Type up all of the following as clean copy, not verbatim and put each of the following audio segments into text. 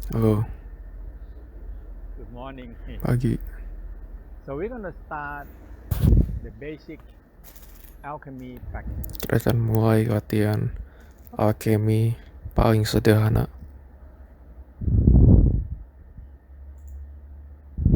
Oh, Good morning. pagi. So we're gonna start the basic alchemy practice. Kita akan mulai latihan alkemi paling sederhana.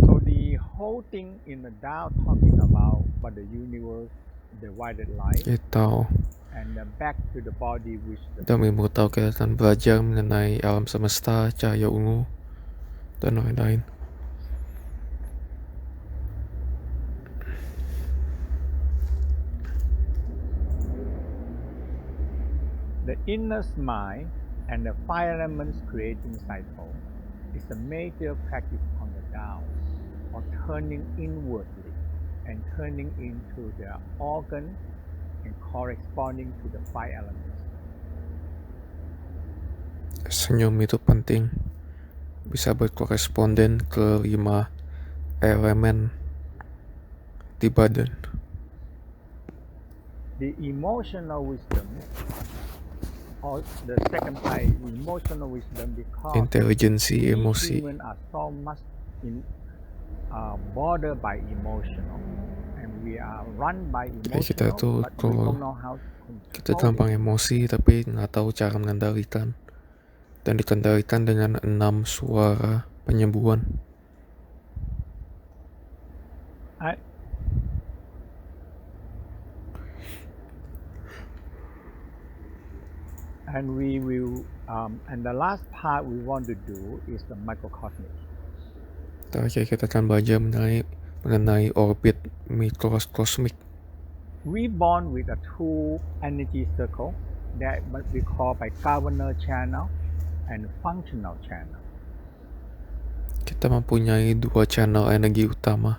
So the whole thing in the Tao talking about the universe, the divided light, Kita and back to the body wisdom. demi tahu kita akan belajar mengenai alam semesta, cahaya ungu, dan lain-lain. The inner mind and the five elements creating cycle is a major practice on the Tao, or turning inwardly and turning into the organ and corresponding to the five elements. Senyum itu penting, bisa berkoresponden ke 5 elemen di badan. The emotional wisdom, or the second type, emotional wisdom, because Intelijensi we emosi. humans are so much in bothered by emotional, and we are run by Jadi kita emotional, tuh but we kalau don't know how to kita control it. tampang emosi tapi nggak tahu cara mengendalikan. Dan dikendalikan dengan 6 suara penyembuhan. I, and we will, and the last part we want to do is the microcosmic. Terakhir kita akan belajar mengenai orbit mikrokosmik. We born with a two energy circle that we call by governor channel and functional channel. Kita mempunyai 2 channel energi utama.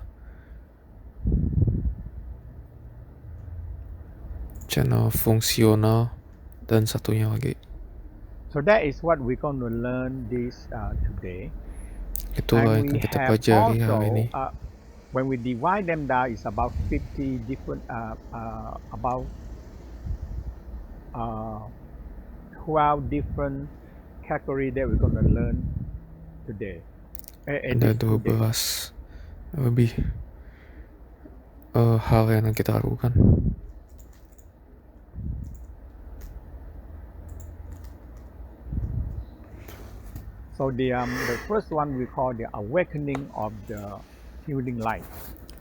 Channel fungsional dan satunya lagi. So that is what we're going to learn this today. Itulah yang And we akan kita have pelajari hari ini. also, when we divide them down, it's about 50 different, about 12 different categories that we're going to learn today. Ada 12 lebih hal yang kita lakukan. So the first one we call the awakening of the healing light.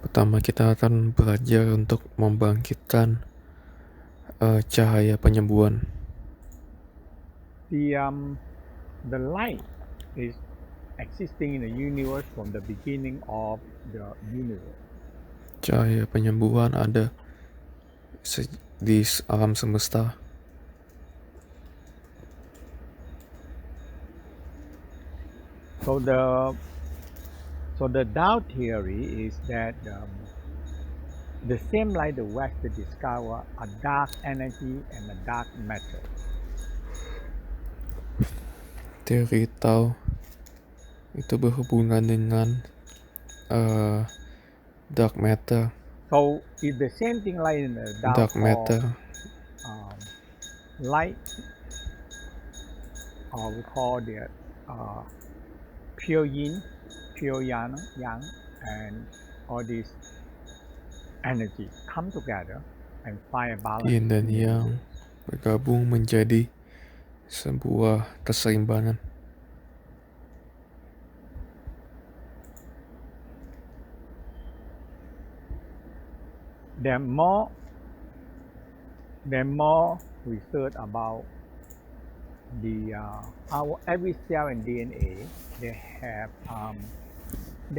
Pertama kita akan belajar untuk membangkitkan cahaya penyembuhan. The light is existing in the universe from the beginning of the universe. Cahaya penyembuhan ada di alam semesta. So the Tao theory is that the same like the West discover a dark energy and a dark matter. Teori Tao itu berhubungan dengan dark matter. So it's the same thing like in the Tao Dark matter. Light, or we call the pure yin, pure yang, and all these energy come together and find a balance. Yin dan yang bergabung menjadi sebuah keseimbangan. There are more research about our every cell and DNA. They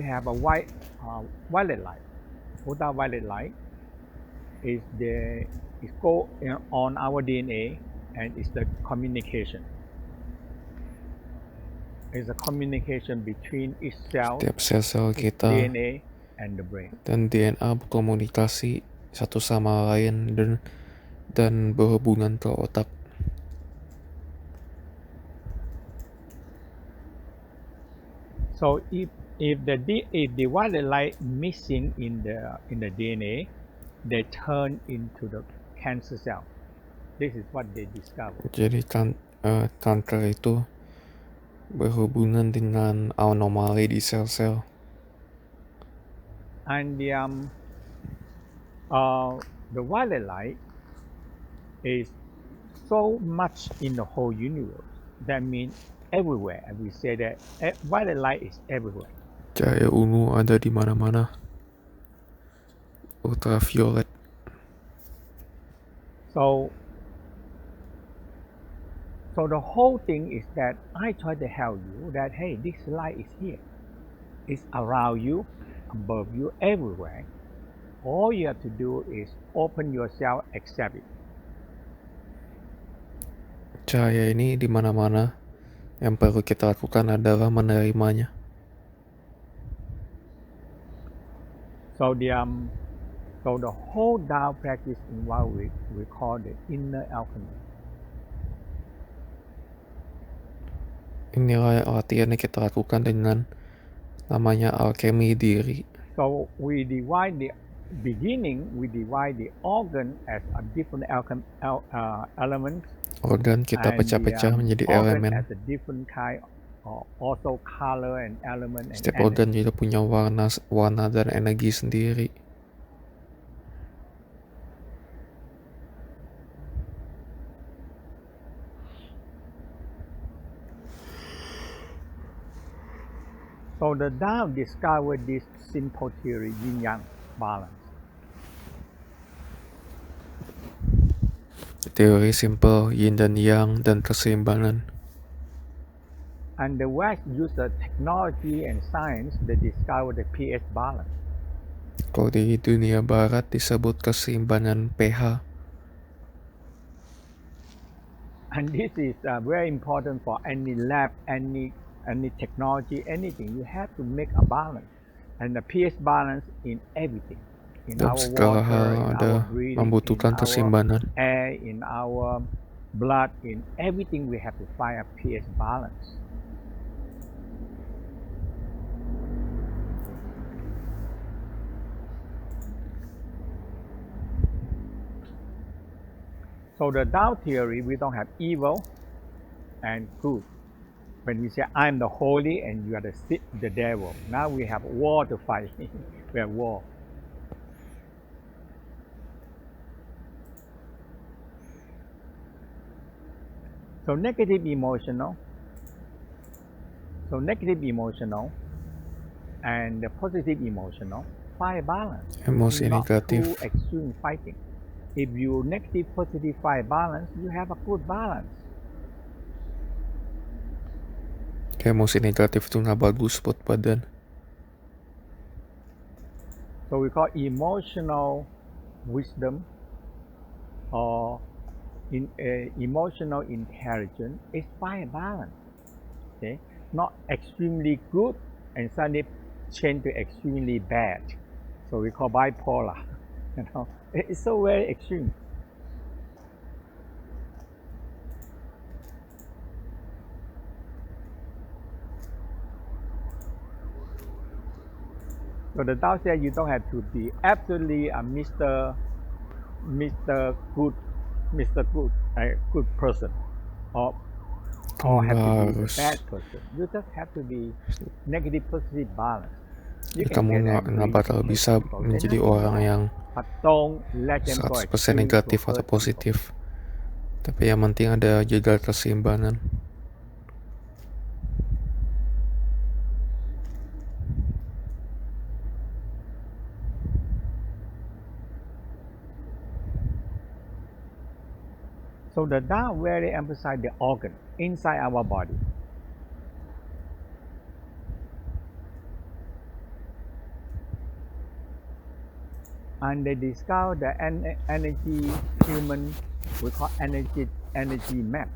have a violet light. Ultraviolet light is go on our DNA, and it's the communication. It's a communication between each cell, Setiap sel-sel kita DNA, and the brain. dan DNA berkomunikasi satu sama lain dan berhubungan ke otak. So if the violet light missing in the DNA, they turn into the cancer cell. This is what they discovered. Jadi kanker itu berhubungan dengan anomali di sel-sel. And the violet light is so much in the whole universe. That means everywhere. And we say that violet light is everywhere. Cahaya ungu ada di mana-mana. Ultraviolet. So the whole thing is that I try to help you that hey, this light is here. It's around you, above you, everywhere. All you have to do is open yourself, accept it. Cahaya ini di mana-mana. Yang perlu kita lakukan adalah menerimanya. So the whole Tao practice in what we call the inner alchemy. Inilah latihan yang kita lakukan dengan namanya alkemi diri. So we divide the beginning, we divide the organ as a different elements. Organ kita pecah-pecah menjadi organ elemen. as a different kind, also color and element. Setiap and organ juga punya warna dan energi sendiri. So the Tao discovered this simple theory, yin-yang balance. Teori simple yin dan yang dan keseimbangan. And the West used the technology and science to discover the pH balance. Kalau di dunia barat disebut keseimbangan pH. And this is very important for any lab, any technology, anything. You have to make a balance. And the pH balance in everything. In Dalam our segala water, hal in ada our breathing, membutuhkan in our keseimbangan. air, in our blood, in everything we have to find a pH balance. So the Tao theory, we don't have evil and good. When we say I'm the holy and you are the devil, now we have war to fight. We have war. So negative emotional and the positive emotional find balance. Emosi Not negatif. too extreme fighting. If you negative positive find balance, you have a good balance. Emosi negatif itu nggak bagus buat badan. So we call emotional wisdom or emotional intelligence is find balance. Okay, not extremely good and suddenly change to extremely bad. So we call bipolar. You know, it's so very extreme. So the Tao said you don't have to be absolutely a Mr. Good, good person, or have to be a bad person. You just have to be negative positive balance. Kamu nggak bakal bisa menjadi orang yang 100% negatif atau positif. Tapi yang penting ada jaga keseimbangan. So the Tao really emphasize the organ inside our body. And they discover the energy human, we call energy map,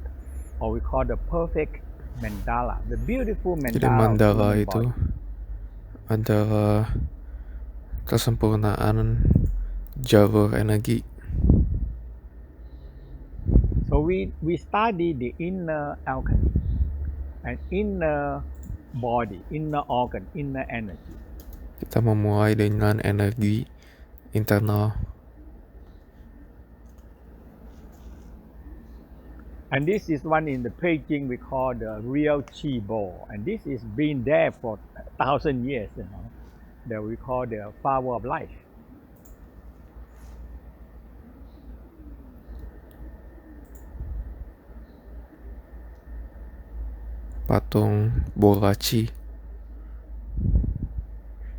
or we call the perfect mandala, the beautiful mandala. Jadi mandala itu adalah kesempurnaan jalur energi. So we study the inner alchemy and inner body, inner organ, inner energy. Kita memulai dengan energi internal. And this is one in the Beijing we call the real chi ball, and this is been there for 1,000 years. That we call the flower of life. Patung bola chi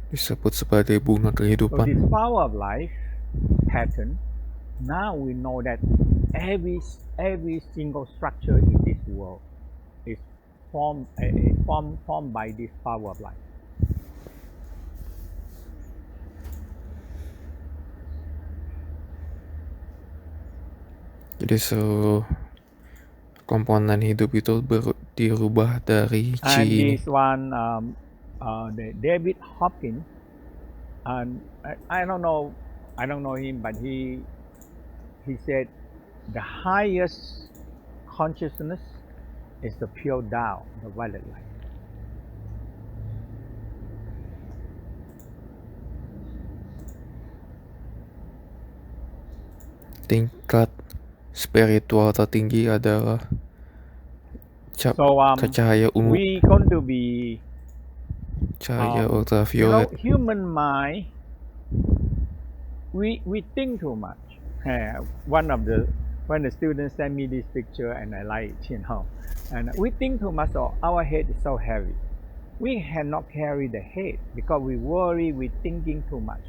disebut sebagai bunga So kehidupan. this flower of life pattern, now we know that every single structure in this world is formed by this flower of life. Jadi seluruh komponen hidup itu dirubah dari chi And ini. this one, the David Hopkins, and I don't know him, but he said the highest consciousness is the pure Tao, the violet light. Tingkat spiritual tertinggi adalah So cahaya ungu, we going to be cahaya you know, ultraviolet. human mind, we think too much. One of the when the students send me this picture and I like it, and we think too much, so our head is so heavy. We cannot carry the head because we worry, we thinking too much.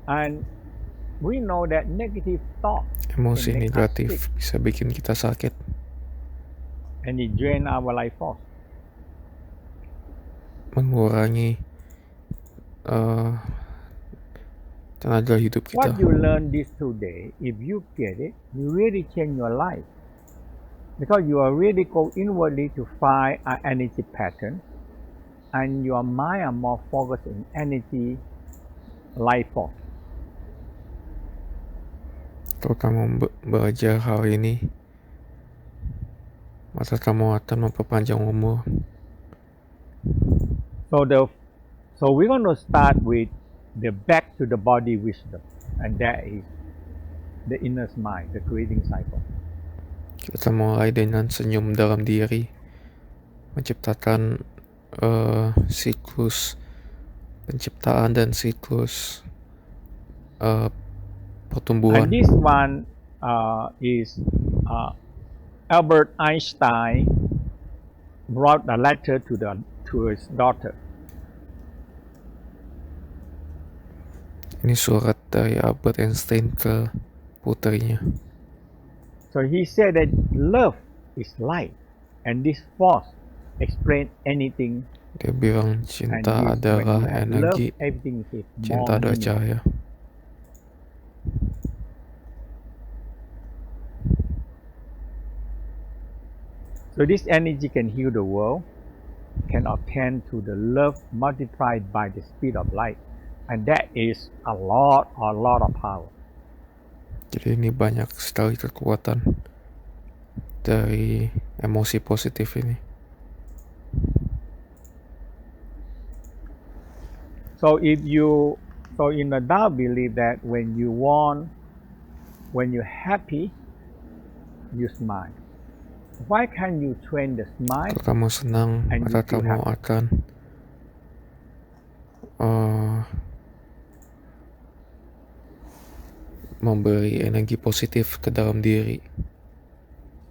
And we know that negative thought Emosi can make us negatif sick bisa bikin kita sakit, and it drain our life force. mengurangi tenaga hidup kita. What you learn this today, if you get it, you really change your life. Because you are really go inwardly to find an energy pattern, and your mind are more focused in energy life force. Kalau kamu belajar hal ini, maka kamu akan memperpanjang umur. So we're going to start with the back to the body wisdom, and that is the inner mind, the creating cycle. Kita mulai dengan senyum dalam diri, menciptakan siklus penciptaan dan siklus pertumbuhan. And this one is Albert Einstein wrote a letter to his daughter. Ini surat dari Albert Einstein ke putrinya. So he said that love is light, and this force explain anything. Dia bilang cinta adalah energi, cinta adalah cahaya. So this energy can heal the world, can obtain to the love multiplied by the speed of light, and that is a lot of power. Jadi ini banyak sekali kekuatan dari emosi positif ini. So in the Tao believe that when you're happy, you smile. Why can't you train the smile? Kalau kamu senang, maka kamu akan memberi energi positif ke dalam diri.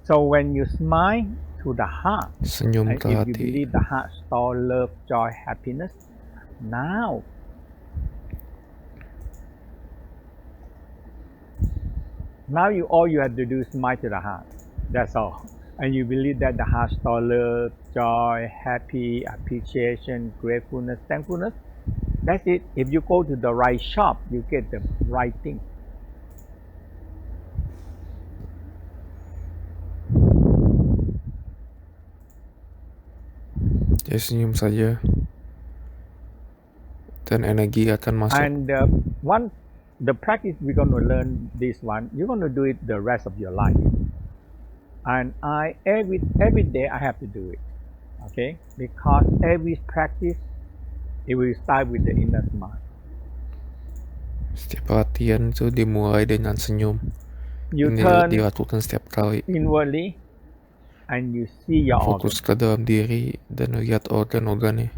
So when you smile to the heart, senyum ke if you hati, believe the heart store love, joy, happiness, now all you have to do is smile to the heart. That's all. And you believe that the heart store love, joy, happy, appreciation, gratefulness, thankfulness. That's it. If you go to the right shop, you get the right thing. Jadi senyum saja dan energi akan masuk. And the practice we're going to learn this one, you're going to do it the rest of your life. And every day I have to do it. Okay, because every practice it will start with the inner smile. Setiap latihan itu dimulai dengan senyum. You Ini turn dilakukan setiap kali. inwardly and you see your organ. Fokus ke dalam diri dan lihat organ-organnya.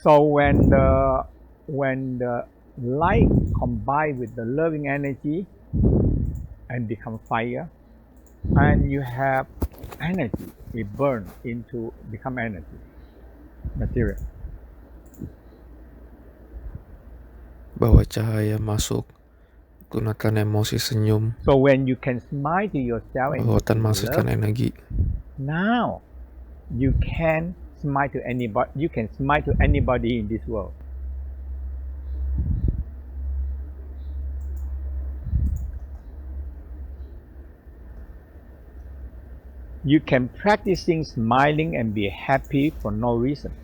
So when the light combine with the loving energy and become fire, and you have energy, it burn into become energy, material. Bawa cahaya masuk, gunakan emosi senyum, So when you can smile to yourself and you lautan feel menghasilkan love, energi. now you can smile to anybody. You can smile to anybody in this world. You can practicing smiling and be happy for no reason.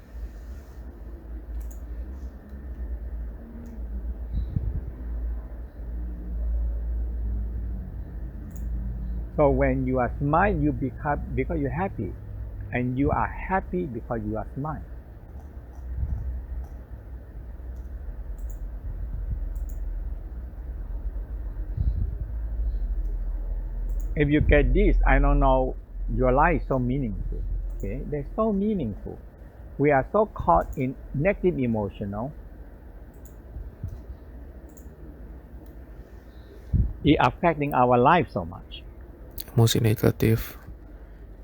So when you are smile, you become because you're happy, and you are happy because you are smile. If you get this, I don't know, your life is so meaningful. Okay, they're so meaningful. We are so caught in negative emotional. It affecting our life so much. Emosi negatif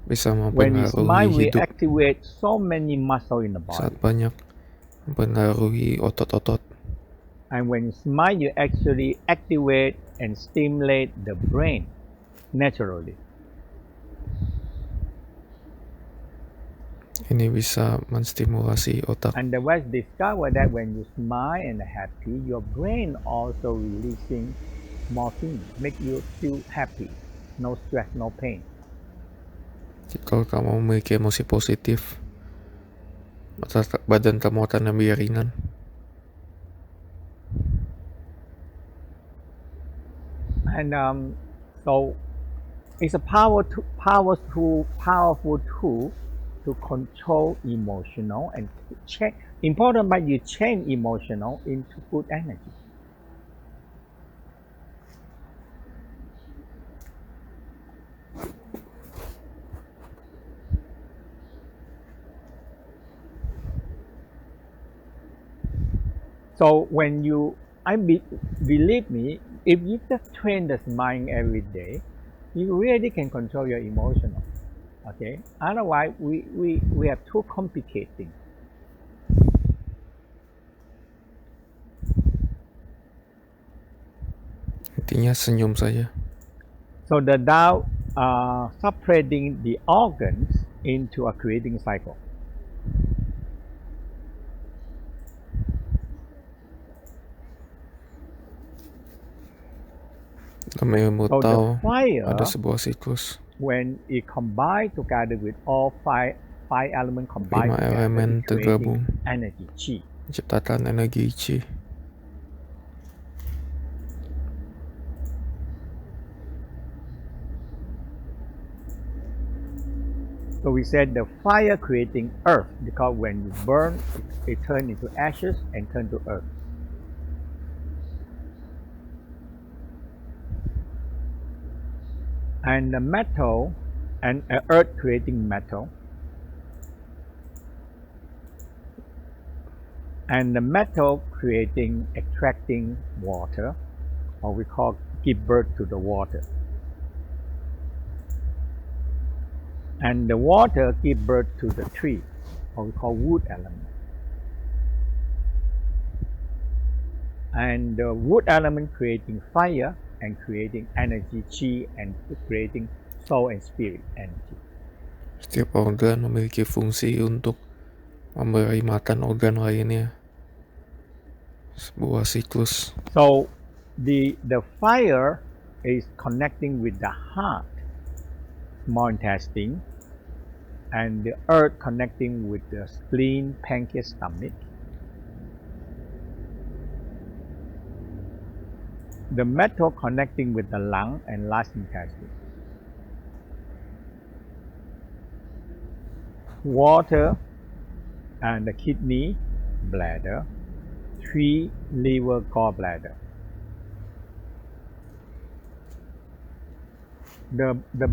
bisa When we smile, mempengaruhi we hidup activate so many muscle in the saat body. banyak mempengaruhi otot-otot. And when you smile, you actually activate and stimulate the brain naturally. Ini bisa menstimulasi otak. And the West discovered that when you smile and happy, your brain also releasing morphine, make you feel happy, no stress, no pain. Jika kamu memiliki emosi positif, maka badan kamu akan lebih ringan. And so it's a powerful tool to control emotional and change. Important, but you change emotional into good energy. So when you, believe me, if you just train the mind every day, you really can control your emotional. Okay. Otherwise, we have too complicated things. Intinya senyum saja. So the Tao separating the organs into a creating cycle. Dalam ilmu So the Tao ada fire, sebuah siklus. when it combined together with all five elements combined 5 together, elemen it creating tergabung energy, chi. menciptakan energi Qi. So we said the fire creating earth because when you burn, it turns into ashes and turn to earth. And the metal and earth creating metal. And the metal creating, attracting water, or we call give birth to the water. And the water give birth to the tree, or we call wood element. And the wood element creating fire and creating energy, chi, and creating soul and spirit energy. Setiap organ memiliki fungsi untuk memberi makan organ lainnya. Sebuah siklus. So the fire is connecting with the heart, small intestine, and the earth connecting with the spleen, pancreas, stomach. the metal connecting with the lung and large intestine. Water and the kidney, bladder, 3 liver, gallbladder. The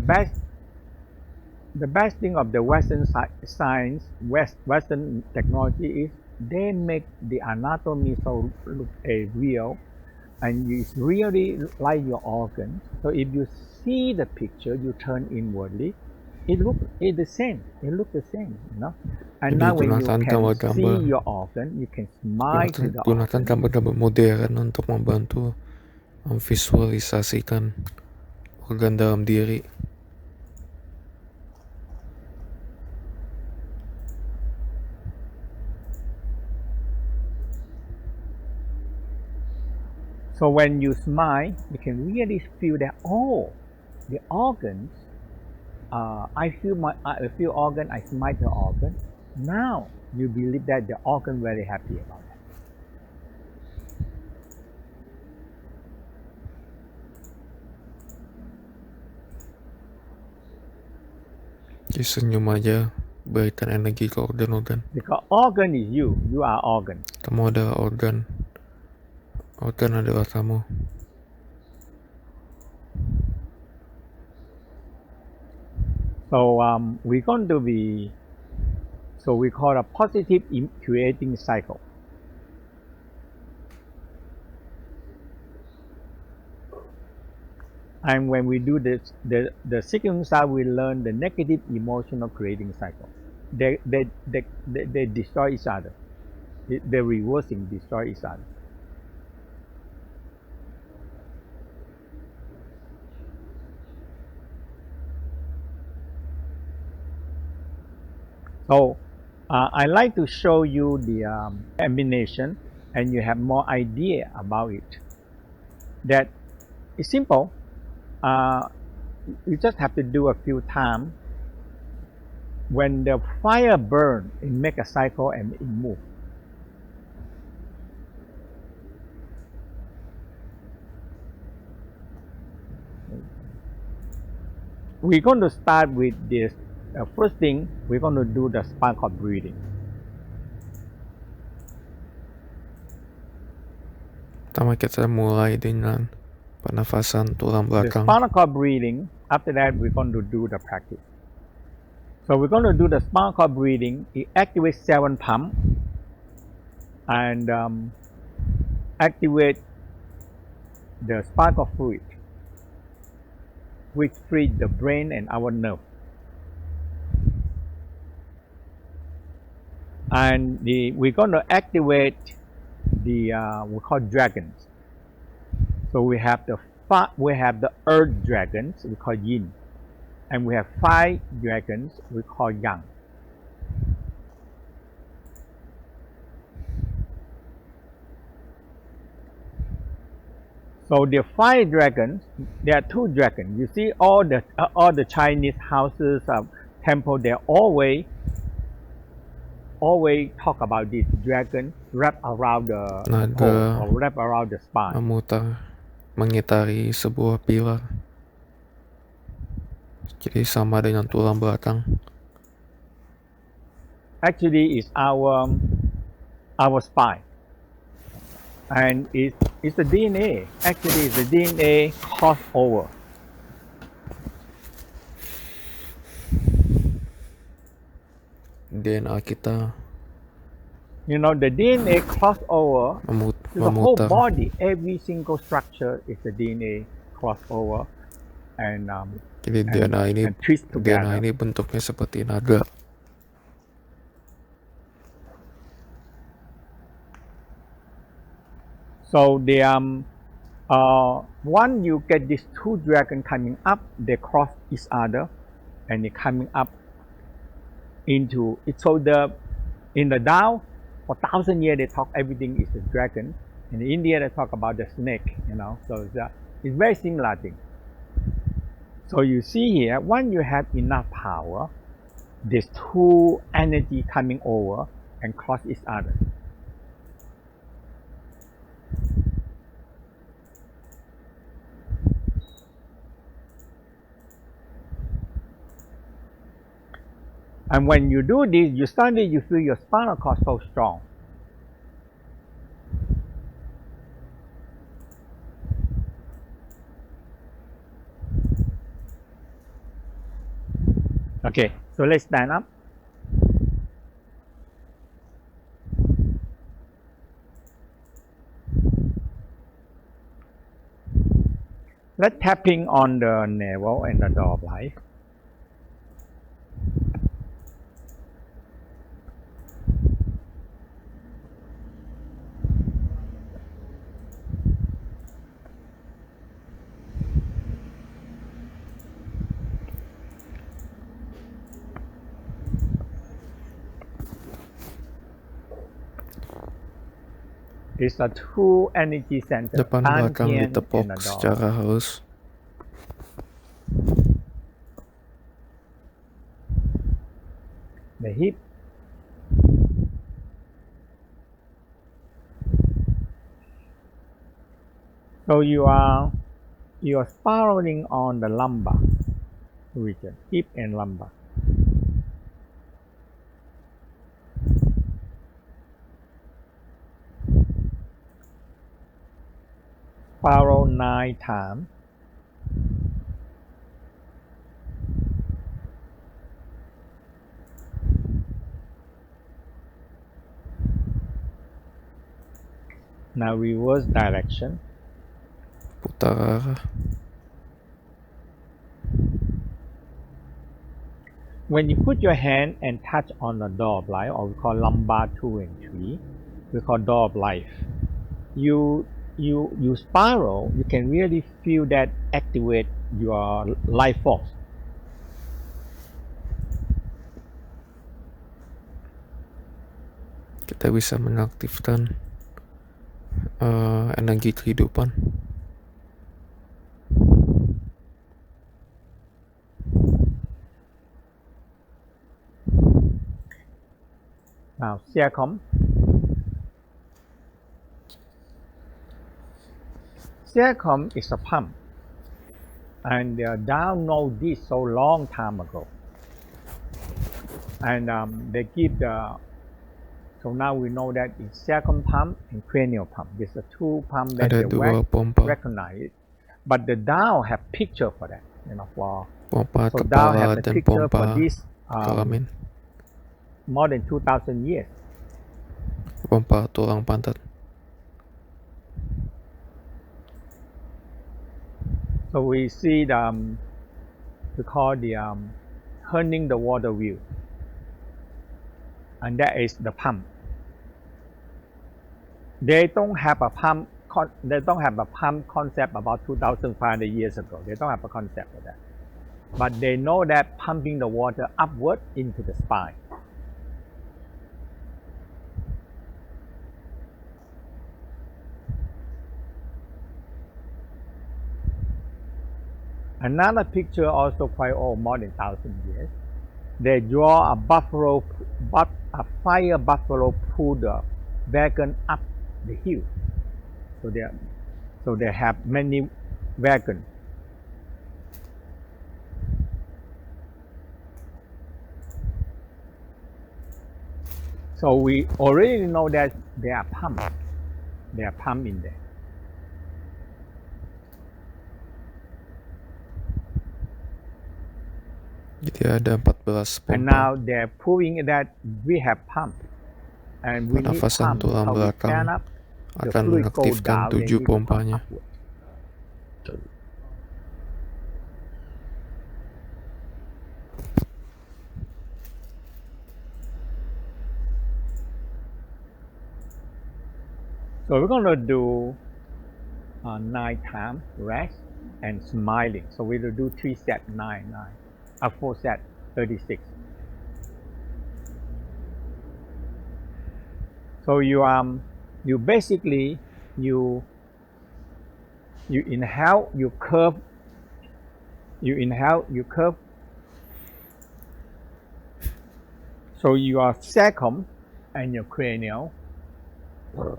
best thing of the Western science, Western technology is they make the anatomy so look real, and it's really like your organ. So if you see the picture, you turn inwardly, it the same. It looks the same, you know. And Jadi now when you gunakan can see gambar-gambar your organ, you can smile to the gunakan organ. gambar-gambar modern untuk membantu memvisualisasikan organ dalam diri. So when you smile, you can really feel that the organs. I feel organ. I smile the organ. Now you believe that the organ very happy about that. Jadi senyum aja, berikan energi ke organ-organ. Because organ is you. You are organ. Kamu adalah organ. Organ adalah kamu. So we're going to be. So we call a positive creating cycle. And when we do this, the second side, we learn the negative emotional creating cycle. They destroy each other. They're reversing, destroy each other. So I like to show you the combination, and you have more idea about it. That is simple. You just have to do a few times. When the fire burn, it make a cycle and it move. We're going to start with this. First thing, we're going to do the spinal cord breathing. Pertama kita mulai dengan pernafasan tulang The belakang. spinal cord breathing. After that, we're going to do the practice. So we're going to do the spinal cord breathing. It activates 7 pump and activate the spinal cord fluid, which feeds the brain and our nerve. And we're going to activate the we call dragons. So we have the earth dragons, we call yin, and we have 5 dragons, we call yang. So the 5 dragons, there are 2 dragons. You see all the Chinese houses, temple, they always talk about this dragon wrap around the pole or wrap around the spine. Mengitari sebuah pilar. Jadi sama dengan tulang belakang. Actually, it's our spine, and it's the DNA. Actually, it's the DNA crossover. DNA kita. You know, the DNA crossover to the whole body. Every single structure is the DNA crossover, and jadi and twist together. DNA ini bentuknya seperti naga. So the once you get these 2 dragons coming up, they cross each other, and they coming up into it. So in the Tao, for 1,000 years they talk everything is the dragon. In India they talk about the snake. You know, so it's very similar thing. So you see here, when you have enough power, there's 2 energy coming over and cross each other. And when you do this, you feel your spinal cord so strong. Okay, so let's stand up. Let's tapping on the navel and the door of life. It's a two energy center, Depan belakang Dantian and ditepok the door. secara halus. The hip. So you are spiraling on the lumbar region, hip and lumbar. Spiral 9 times. Now reverse direction. Putar arah. When you put your hand and touch on the door of life, or we call lumbar 2 and 3, we call door of life. You spiral, you can really feel that activate your life force. Kita bisa mengaktifkan energi kehidupan. Now, circum. Circum is a pump, and Dow know this so long time ago, and they give the. So now we know that it's circum pump and cranial pump. These are two pumps that Ada they dua pompa. recognize. But the Dow have picture for that, for Pompa so Dow kepala have the dan picture for pompa this kelamin. more than 2,000 years. Pompa tulang pantat. So we see the we call the turning the water wheel, and that is the pump. They don't have a pump. They don't have a pump concept about 2,500 years ago. They don't have a concept of that, but they know that pumping the water upward into the spine. Another picture also quite old, more than 1,000 years. They draw a fire buffalo pull the wagon up the hill. So they have many wagons. So we already know that there are pumps. There are pumps in there. Jadi ada 14 And pompa. now they're proving that we have pump. And we need Pernafasan pump. tulang How we belakang stand up, the akan fluid go mengaktifkan down, they 7 need to pump pompanya. upward. So we're going to do 9 times rest and smiling. So we will do 3 sets, 4 sets, 36. So you basically you inhale, you curve. You inhale, you curve. So your sacrum and your cranial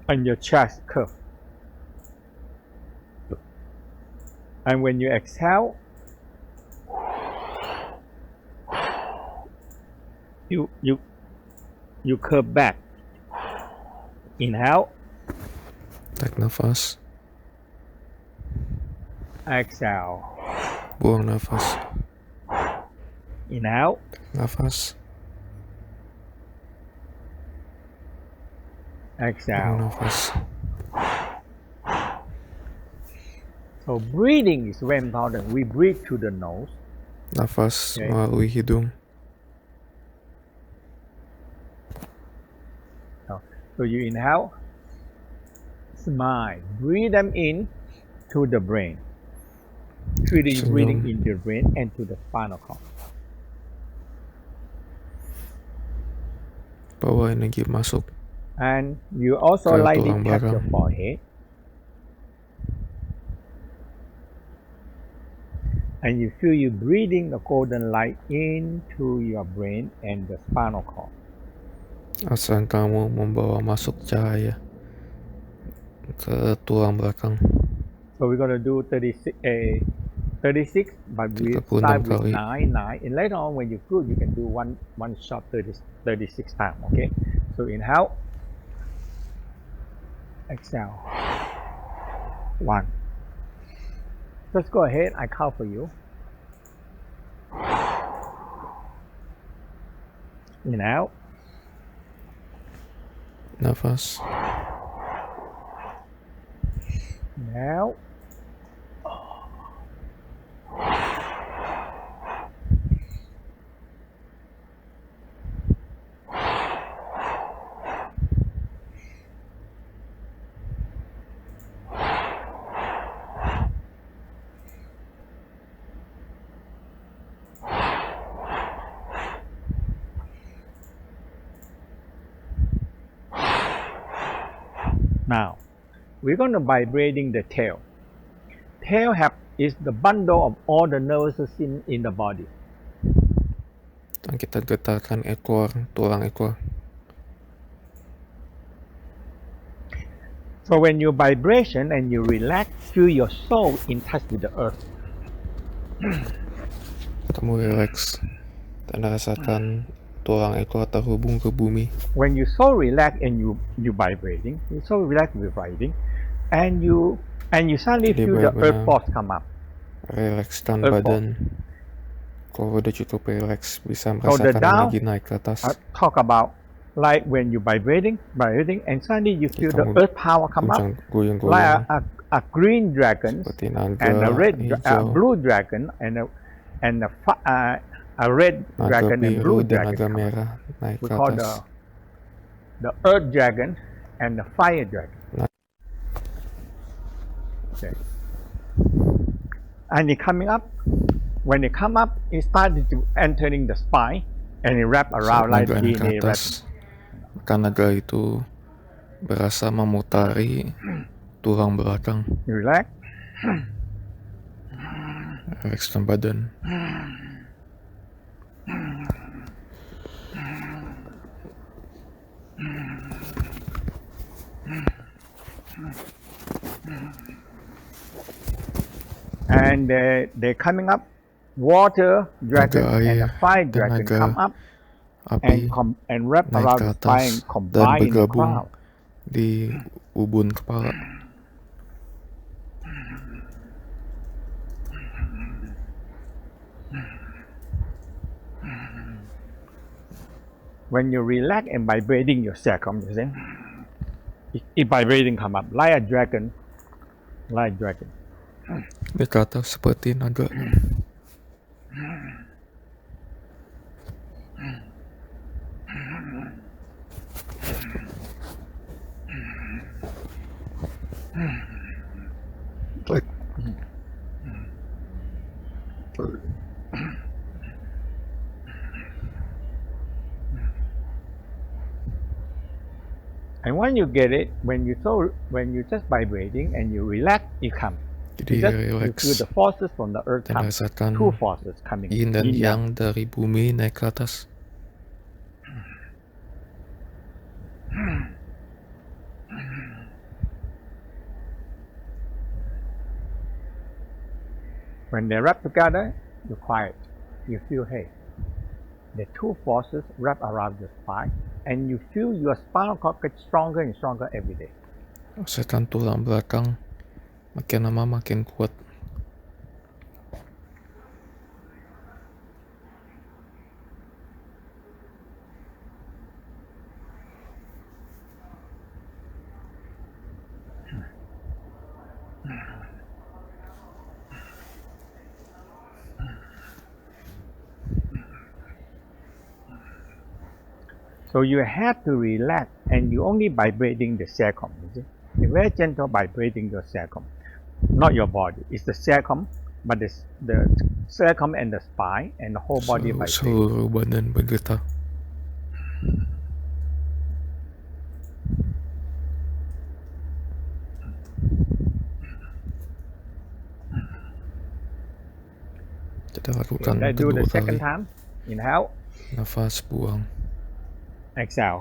and your chest curve. And when you exhale, you curve back. Inhale, Tarik nafas, exhale. buang nafas, Inhale, nafas, buang exhale. nafas. So breathing is very important. We breathe through the nose. Nafas Okay. melalui hidung. So you inhale, smile, breathe them in to the brain. Truly Senyum. breathing in the brain and to the spinal cord. Bawa energi masuk And you also ke lightly tulang tap belakang. your forehead. And you feel you breathing the golden light into your brain and the spinal cord. Rasakan kamu membawa masuk cahaya ke tulang belakang. So we're going to do 36, but we 36 start with kali. 9. And later on, when you feel, you can do one shot 36 times. Okay. So inhale, exhale. 1. Just go ahead. I count for you. Inhale, Nafas, inhale. Now, we're going to vibrating the tail. Tail is the bundle of all the nervous system in the body. dan kita getarkan ekor, tulang ekor. So when you vibration and you relax, feel your soul in touch with the earth. Kamu relax dan rasakan tulang ekor terhubung ke bumi. When you so relax and you vibrating, you so relax vibrating, and you suddenly Jadi feel the earth benar-benar force come up. Relakskan Earth badan. Kalau udah cukup relax, bisa So the merasakan down, energi naik ke atas. talk about like when you vibrating, and suddenly you feel the Kamu earth power come up, goyang-goyang like a green dragon seperti naga and a red, hijau, blue dragon and a red naga dragon and blue biru dan dragon. naga merah naik We ke call atas. the earth dragon and the fire dragon. Okay. And it coming up. When it come up, it started to entering the spine and it wrap around like Saat naga naik ke DNA wrap. atas, maka naga itu berasa memutari tulang belakang. Relax. Relaxkan badan. And they coming up. Water dragon Naga and the air fire dan dragon naga come up api and wrap naik around ke the spine, atas dan combine in the bergabung crown. di ubun kepala. When you relax and vibrating your circumference, it vibrating come up like a dragon, Di ke atas seperti naga. And when you get it, when you just vibrating and you relax, it comes. Jadi You relax feel the forces from the earth dan come. rasakan Two forces coming. yin dan yin yang dari bumi naik ke atas. When they wrap together, you quiet. You feel, hey, The two forces wrap around your spine, and you feel your spinal cord get stronger and stronger every day. Setan tulang belakang makin lama makin kuat. So you have to relax, and you only vibrating the sacrum. You see, you're very gentle vibrating your sacrum, not your body. It's the sacrum, but the sacrum and the spine and the whole body vibrates. Seluruh badan bergetar. Kita lakukan Let's do the kedua second kali. time. Inhale, Nafas buang. exhale.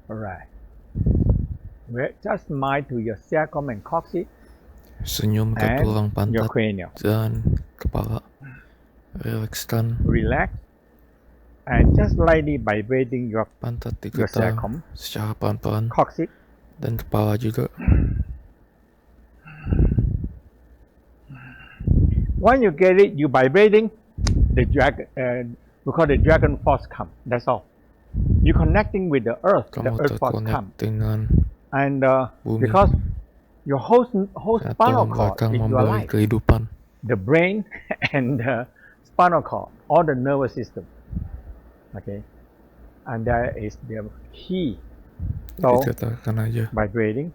Alright. Just mind to your sacrum and coccyx Senyum ke and tulang your pantat cranium. dan kepala. Rilekskan Relax and just lightly vibrating your pantat your digetar sacrum, secara pelan-pelan coccyx, dan kepala juga. When you get it, you vibrating, the dragon, we call the dragon force come. That's all. You're connecting with the earth. The Kamu earth force terkonek come, dengan and bumi. because your whole Nah, spinal tulang cord belakang is your membawa life. kehidupan. The brain and the spinal cord, all the nervous system. Okay, and that is the key. So Dikatakan aja. vibrating.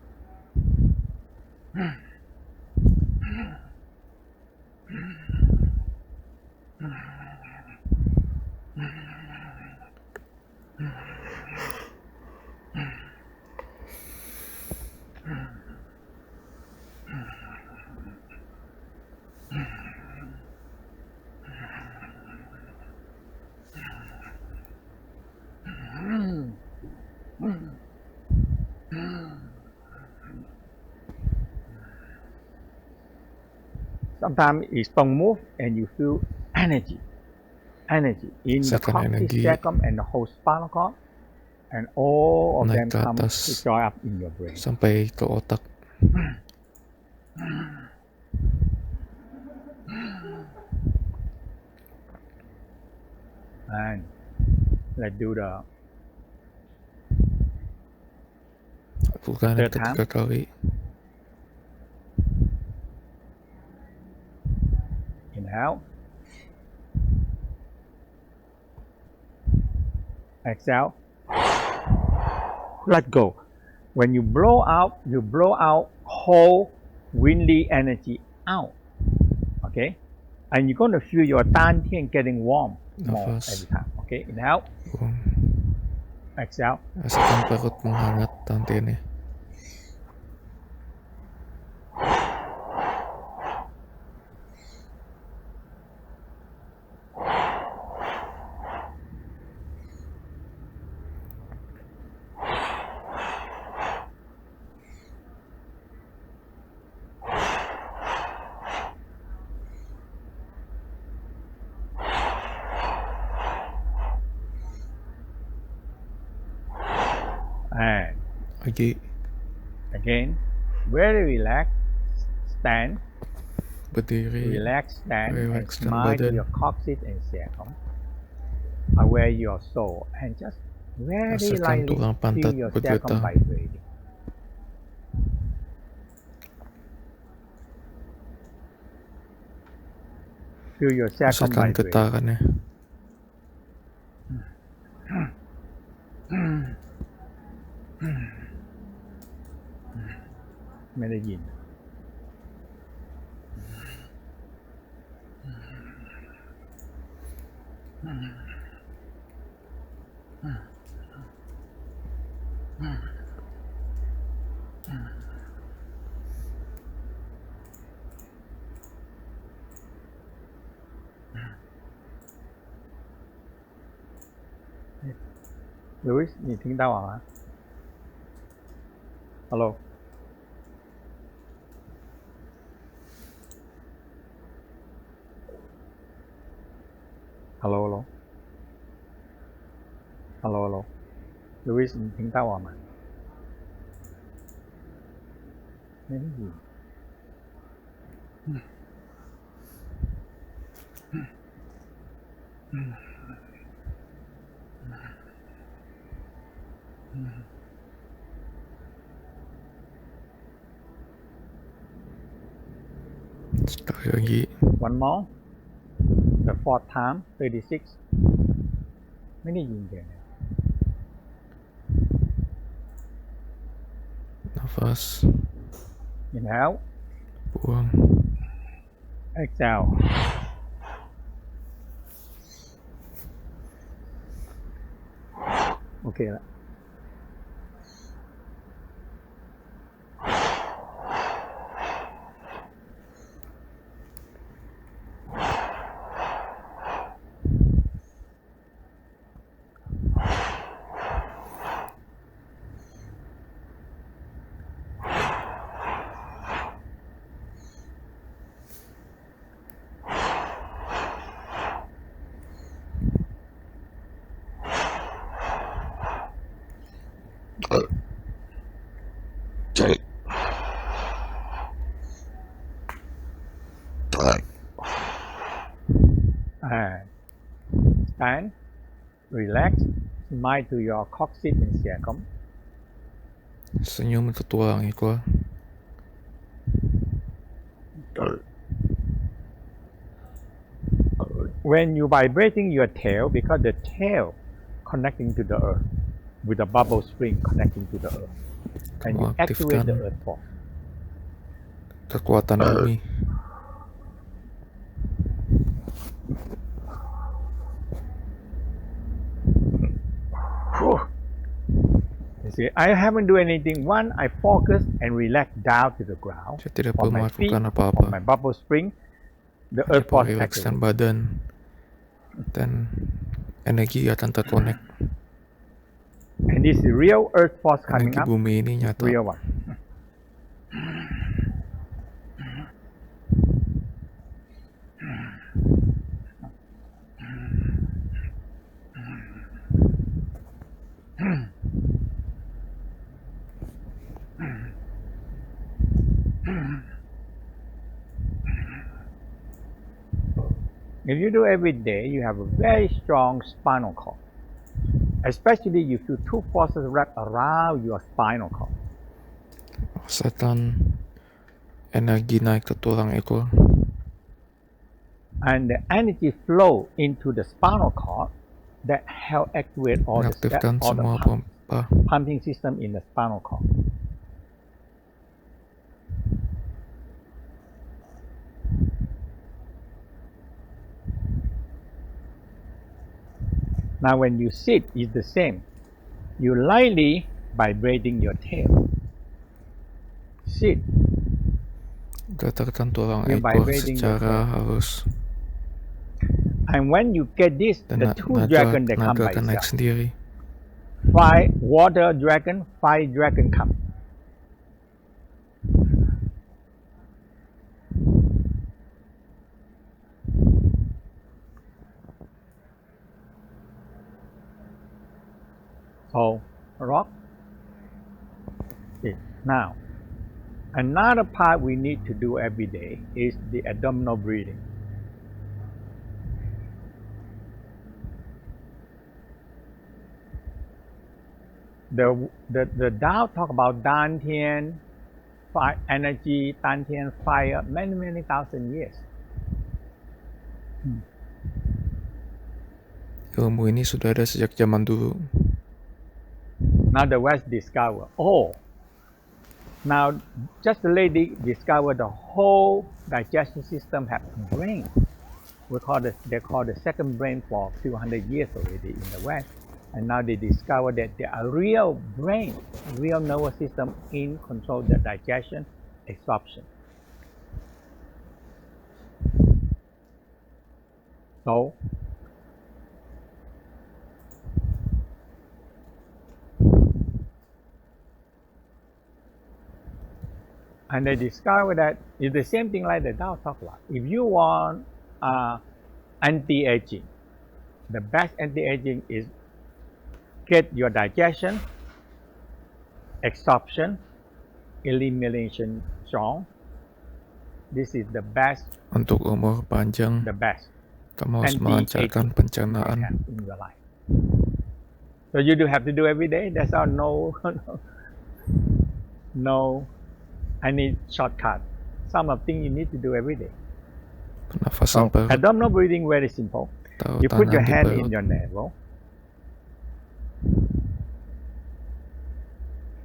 Sometimes it's strong move and you feel energy in the Rasakan coccyx, energi sacrum, and the whole spinal cord, and all of them naik ke come to atas join up in your brain. sampai ke otak. And let's do the Lakukan third ketiga kali. inhale, exhale, let go. When you blow out whole windy energy out. Okay, and you're going to feel your dantian getting warm more Nafas. every time. Okay, inhale, Buang. exhale. Rasakan perut menghangat nantinya. And Lagi again, very relaxed, stand, berdiri, Relax stand and rilekskan smile to badan, your coccyx and sacrum. Aware your soul and just very rasakan lightly tulang feel pantat your sacrum bergetar, vibrating. Feel your sacrum rasakan vibrating. getarannya. ไม่ได้ยิน Louis， 你听到吗 ？Hello。Hello， Louis， 你听到我吗？ไม่ได้ยิน Sekali lagi, One more the fourth time 36 ไม่ได้ยินเลย nafas, Inhale buang, exhaleโอเคละ Stand, relax, smile to your coccyx and sacrum. senyum untuk tulang ekor, When you vibrating your tail, because the tail connecting to the earth with a bubble spring connecting to the earth, and you kamu activate the aktifkan earth force. kekuatan bumi. You see, I haven't do anything. One, I focus and relax down to the ground. Saya tidak On perlu my feet, melakukan on my apa-apa, bubble spring, the hanya earth force merilekskan activate. badan dan energi akan terkonek. And this real earth force coming Energi up, bumi ini nyata. real one. If you do every day, you have a very strong spinal cord. Especially you feel two forces wrap around your spinal cord. Rasakan energi naik ke tulang ekor, And the energy flow into the spinal cord that help activate all the mengaktifkan semua pompa pumping system in the spinal cord. Now when you sit, it's the same. You lightly vibrating your tail. Sit. getarkan tulang You're ekor vibrating your secara tail. halus And when you get this, dan the two dragon that come naga by akan naik itself. sendiri. 5 water dragon, 5 dragon come. So rock it now. Another part we need to do every day is the abdominal breathing. The Tao talk about Dantian, fire, energy, Dantian, fire, many thousand years. Ilmu ini sudah ada sejak zaman dulu. Now the West discover, now just the lady discovered the whole digestion system has brain. They call the second brain for a few hundred years already in the West. And now they discover that there are real brain, real nervous system in control the digestion, absorption. So, and they discover that it's the same thing like the Tao talk about. If you want anti-aging, the best anti-aging is get your digestion, absorption, elimination strong. This is the best. Untuk umur panjang, The best. kamu harus melancarkan pencernaan. In your life. So you do have to do every day. That's all. No, any shortcut. Some of things you need to do every day. Pernafasan perut. Abdominal breathing very simple. You put your hand in your navel.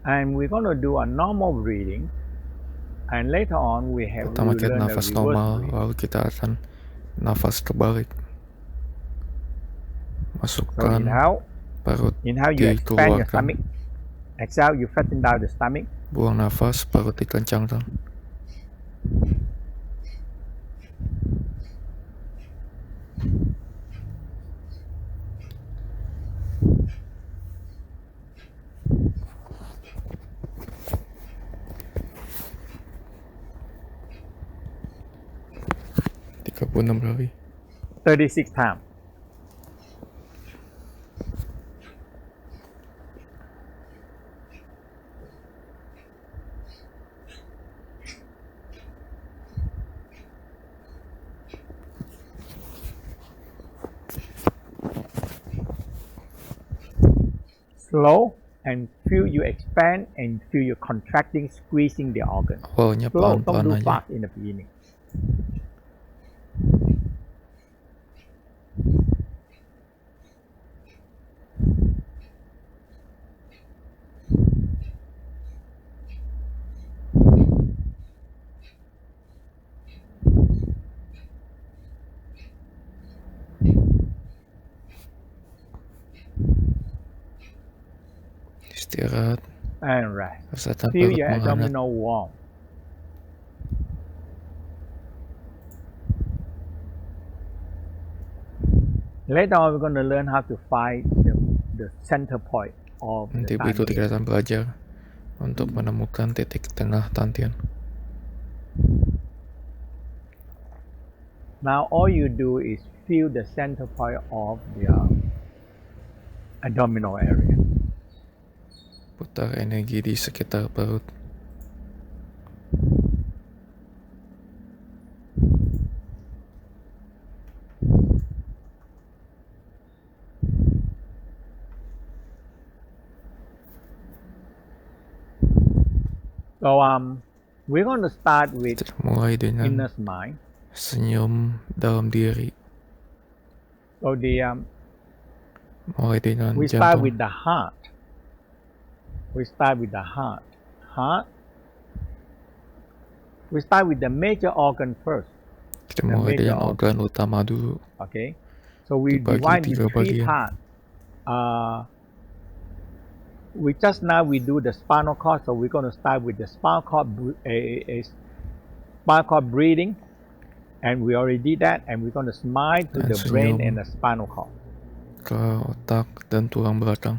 And we're going to do a normal breathing. And later on we have Pertama kita learn nafas a normal, breathing. lalu kita akan nafas terbalik. Masukkan perut, Inhale, you expand your dikeluarkan. stomach. Exhale, you flatten down the stomach. Buang nafas, perut dikencangkan. Kali. 36 times. Slow and feel you expand and feel you contracting, squeezing the organ. Awalnya Slow, don't pelan-pelan do aja. fast in the beginning. Istirahat. And rest. Rasakan Feel perut your menghangat. abdominal warm. Later on, we're going to learn how to find the center point of Nanti the berikut Dantian. kita akan belajar untuk menemukan titik tengah Dantian. Now all you do is feel the center point of the abdominal area. Putar energi di sekitar perut. So we're going to start with Kita mulai dengan inner mind. senyum dalam diri. So Mulai dengan we start jantung. with the heart. We start with the heart. We start with the major organ first. Kita mulai major dengan organ utama dulu. Okay. So we Dibagi divide tiga in three bagian. parts. We just now we do the spinal cord, so we're going to start with the spinal cord, spinal cord breathing, and we already did that, and we're going to smile to Dan the brain senyum. and the spinal cord. Ke otak dan tulang belakang.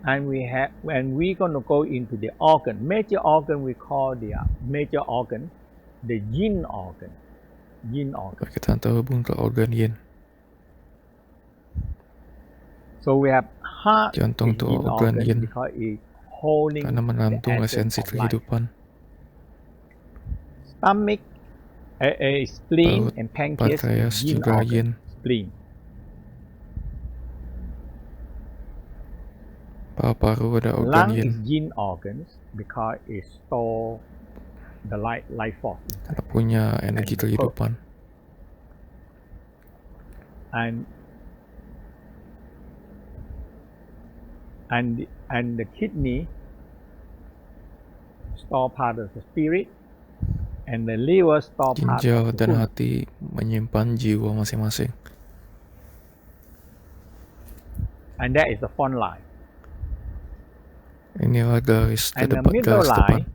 And we're going to go into the organ. Major organ we call the major organ, the yin organ. Yin organ. Kita terhubung ke organ yin. So we have Heart Jantung is itu yin organ organ yin because it's holding karena the menampung essence esensi of life. kehidupan. Stomach, spleen, Perut, and pancreas is pankreas yin juga organ. yin. Spleen. Paru-paru ada organ Lung yin. is yin organs because it store the life force Karena inside. punya energi And kehidupan. And the kidney store part of the spirit, and the liver store part Ginjal of the dan soul. hati menyimpan jiwa masing-masing. And that is the front line. Inilah garis And the terdepan, middle garis depan. line,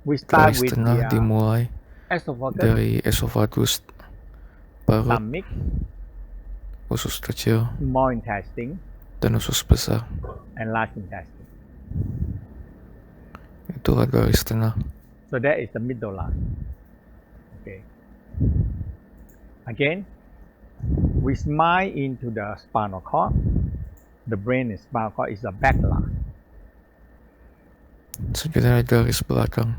we start Garis with tengah the dimulai esophagus, dari esofagus, perut, stomach, usus kecil, small intestine, dan usus besar. and large intestine. Itulah garis tengah. So that is the middle line. Okay. Again, we smile into the spinal cord. The brain and spinal cord is the back line. Sebenarnya garis belakang,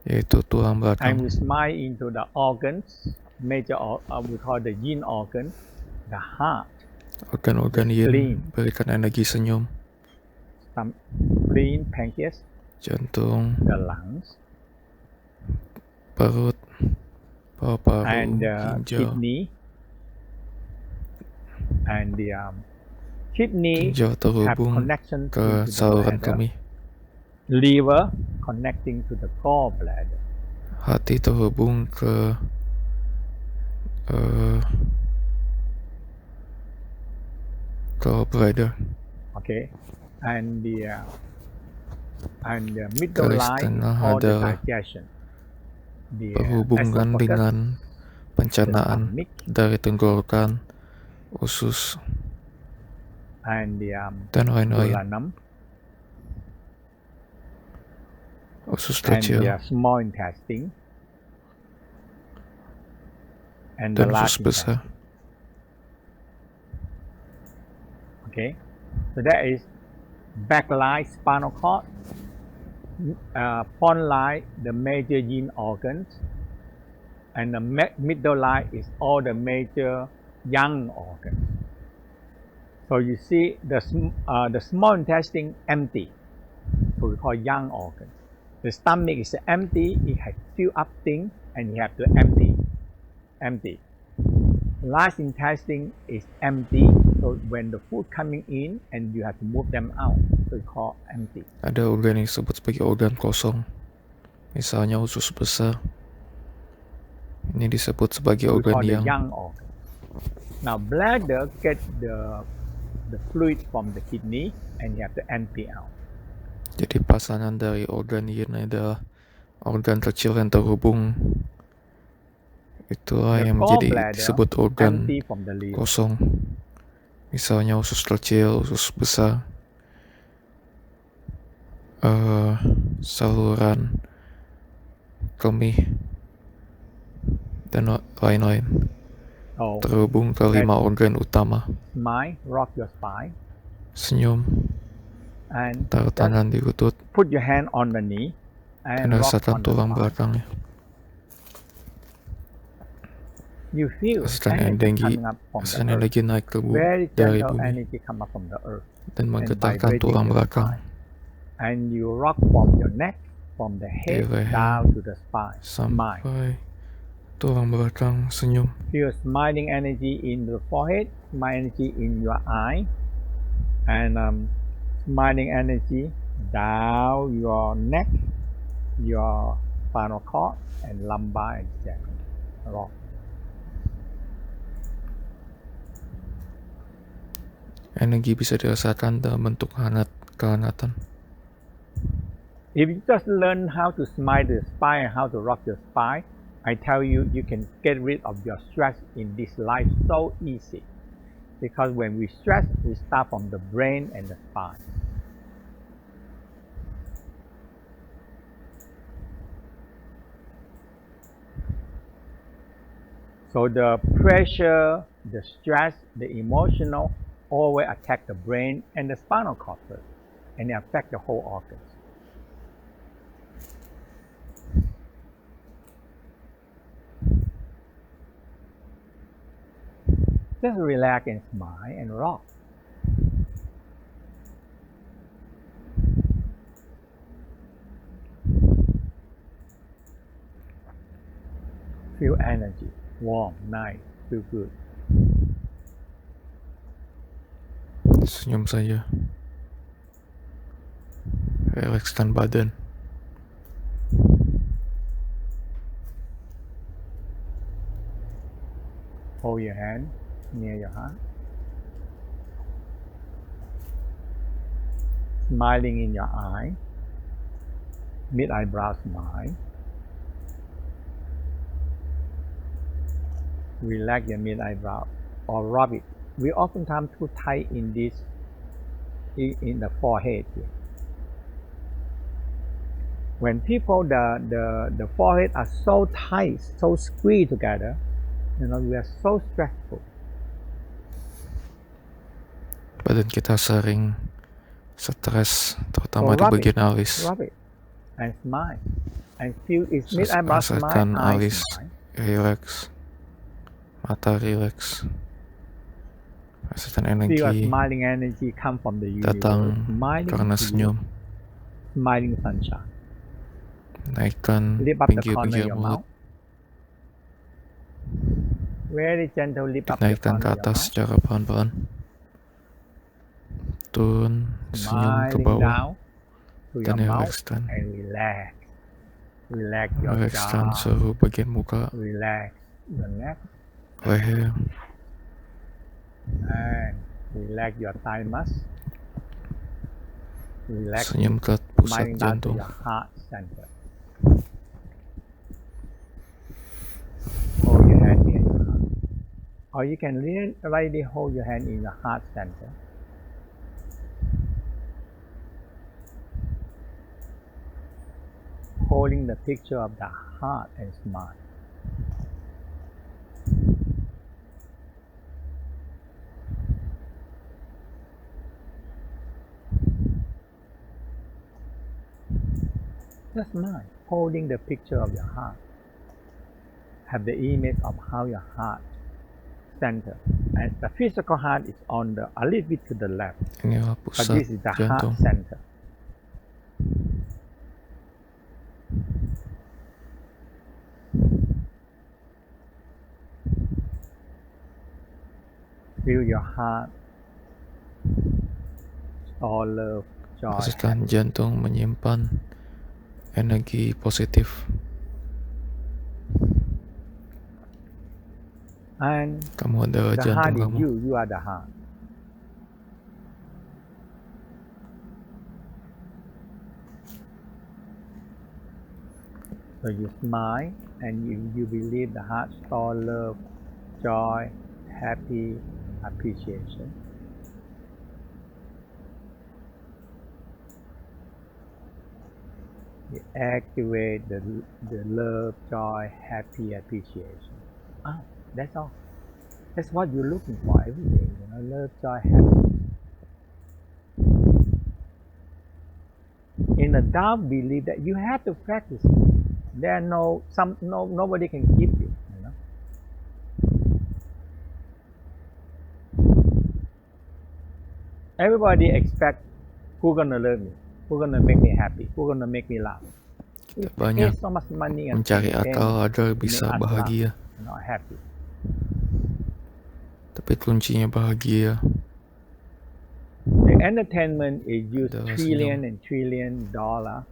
yaitu tulang And belakang. we smile into the organs, major, we call the yin organ, the heart, Organ-organ the yin spleen. berikan energi senyum. Spleen, pancreas, Jantung, the lungs, perut, paru-paru, and the ginjal. kidney. And the kidney Ginjal have terhubung connection ke to the saluran bladder. kemih. Liver connecting to the gallbladder. Hati terhubung ke gallbladder. Okay, and the middle Garis line is tengah called the adalah digestion. The berhubungan esophagus, dengan the pencernaan stomach, dari tenggorokan, usus, and the dan lain-lain. duodenum, Usus and kecil the small intestine, and the dan large usus besar. intestine. Okay, so that is back line, spinal cord, front line, the major yin organs, and the middle line is all the major yang organs. So you see the small intestine empty, so we call yang organ. The stomach is empty, it has fill up things, and you have to empty. Large intestine is empty, so when the food coming in and you have to move them out, so we call empty. Ada organ yang disebut sebagai organ kosong. Misalnya usus besar. Ini disebut sebagai So we organ call the yang. yang organ. Now bladder get the fluid from the kidney and you have to empty out. Jadi pasangan dari organ yin adalah organ kecil yang terhubung. Itulah The yang menjadi gallbladder disebut organ empty from the liver. kosong. Misalnya usus kecil, usus besar, saluran kemih, dan lain-lain. So Terhubung ke 5 organ utama. smile, rock your spine, Senyum, and taruh tangan di lutut, put your hand on the knee and dan rock rasakan on the tulang spine. belakangnya. You feel Rasakan energy coming up from the earth. lagi naik ke Very dari gentle bumi energy come up from the earth dan and menggetarkan vibrating tulang your belakang. spine. And you rock from your neck, from the head leher down to the spine. Smile. sampai tulang belakang. Senyum. Feel smiling energy in the forehead, smiling energy in your eye, and smiling energy down your neck, your spinal cord, and lumbar and sacrum. Rock. Energi bisa dirasakan dalam bentuk kehangatan. If you just learn how to smile the spine and how to rock your spine, I tell you, you can get rid of your stress in this life so easy. Because when we stress, we start from the brain and the spine. So the pressure The stress, the emotional, always attack the brain and the spinal cord first, and they affect the whole organs. Just relax and smile and rock. Feel energy, warm, nice, feel good. Senyum saja. Relakskan badan. Hold your hand near your heart. Smiling in your eye. Mid eyebrow smile. Relax your mid eyebrow or rub it. We oftentimes too tight in this in the forehead here. When people the forehead are so tight, so squeezed together, we are so stressful. Badan kita sering stres, terutama So di rub bagian it, alis. rub it, and smile, and feel its mid eyebrow smile, Rasakan eye alis smile. relax, mata relax. Rasakan Feel a energi smiling energy come from the universe. datang Smiling karena to you, senyum. smiling sunshine. Naikkan Lift up the corner of pinggir-pinggir your mulut. mouth. Very gentle, lift up the Naikkan ke corner of your atas mouth. secara pelan-pelan. Turun, senyum ke Smiling bawah. down to your Dan mouth relaxkan. and relax. Relax your Relaxkan jaw. seluruh bagian muka, Relax your neck leher, and relax your thymus. Relax, senyum ke pusat smiling down to jantung. your heart center. Hold your hand near your heart. Or you can lightly hold your hand in your heart center. Holding the picture of the heart and smile. Just smile, holding the picture of your heart. Have the image of how your heart center, and the physical heart is on a little bit to the left, Inilah but pusat this is the jantung. heart center. Feel your heart, all love, joy, Rasakan happiness. jantung menyimpan energi positif. And Kamu adalah the jantung heart is kamu. you are the heart. So you smile and you believe the heart store love, joy, happy, appreciation. You activate the love, joy, happy, appreciation. That's all. That's what you're looking for every day. Love, joy, happy. In the Tao belief that you have to practice. There are nobody can give you. Everybody expect who's gonna love me, who's gonna make me happy, who's gonna make me laugh. Kita banyak so much money and mencari akal agar make bisa us bahagia. laugh, happy. Tapi kuncinya bahagia The entertainment is used adalah trillion senyum. and trillion dollar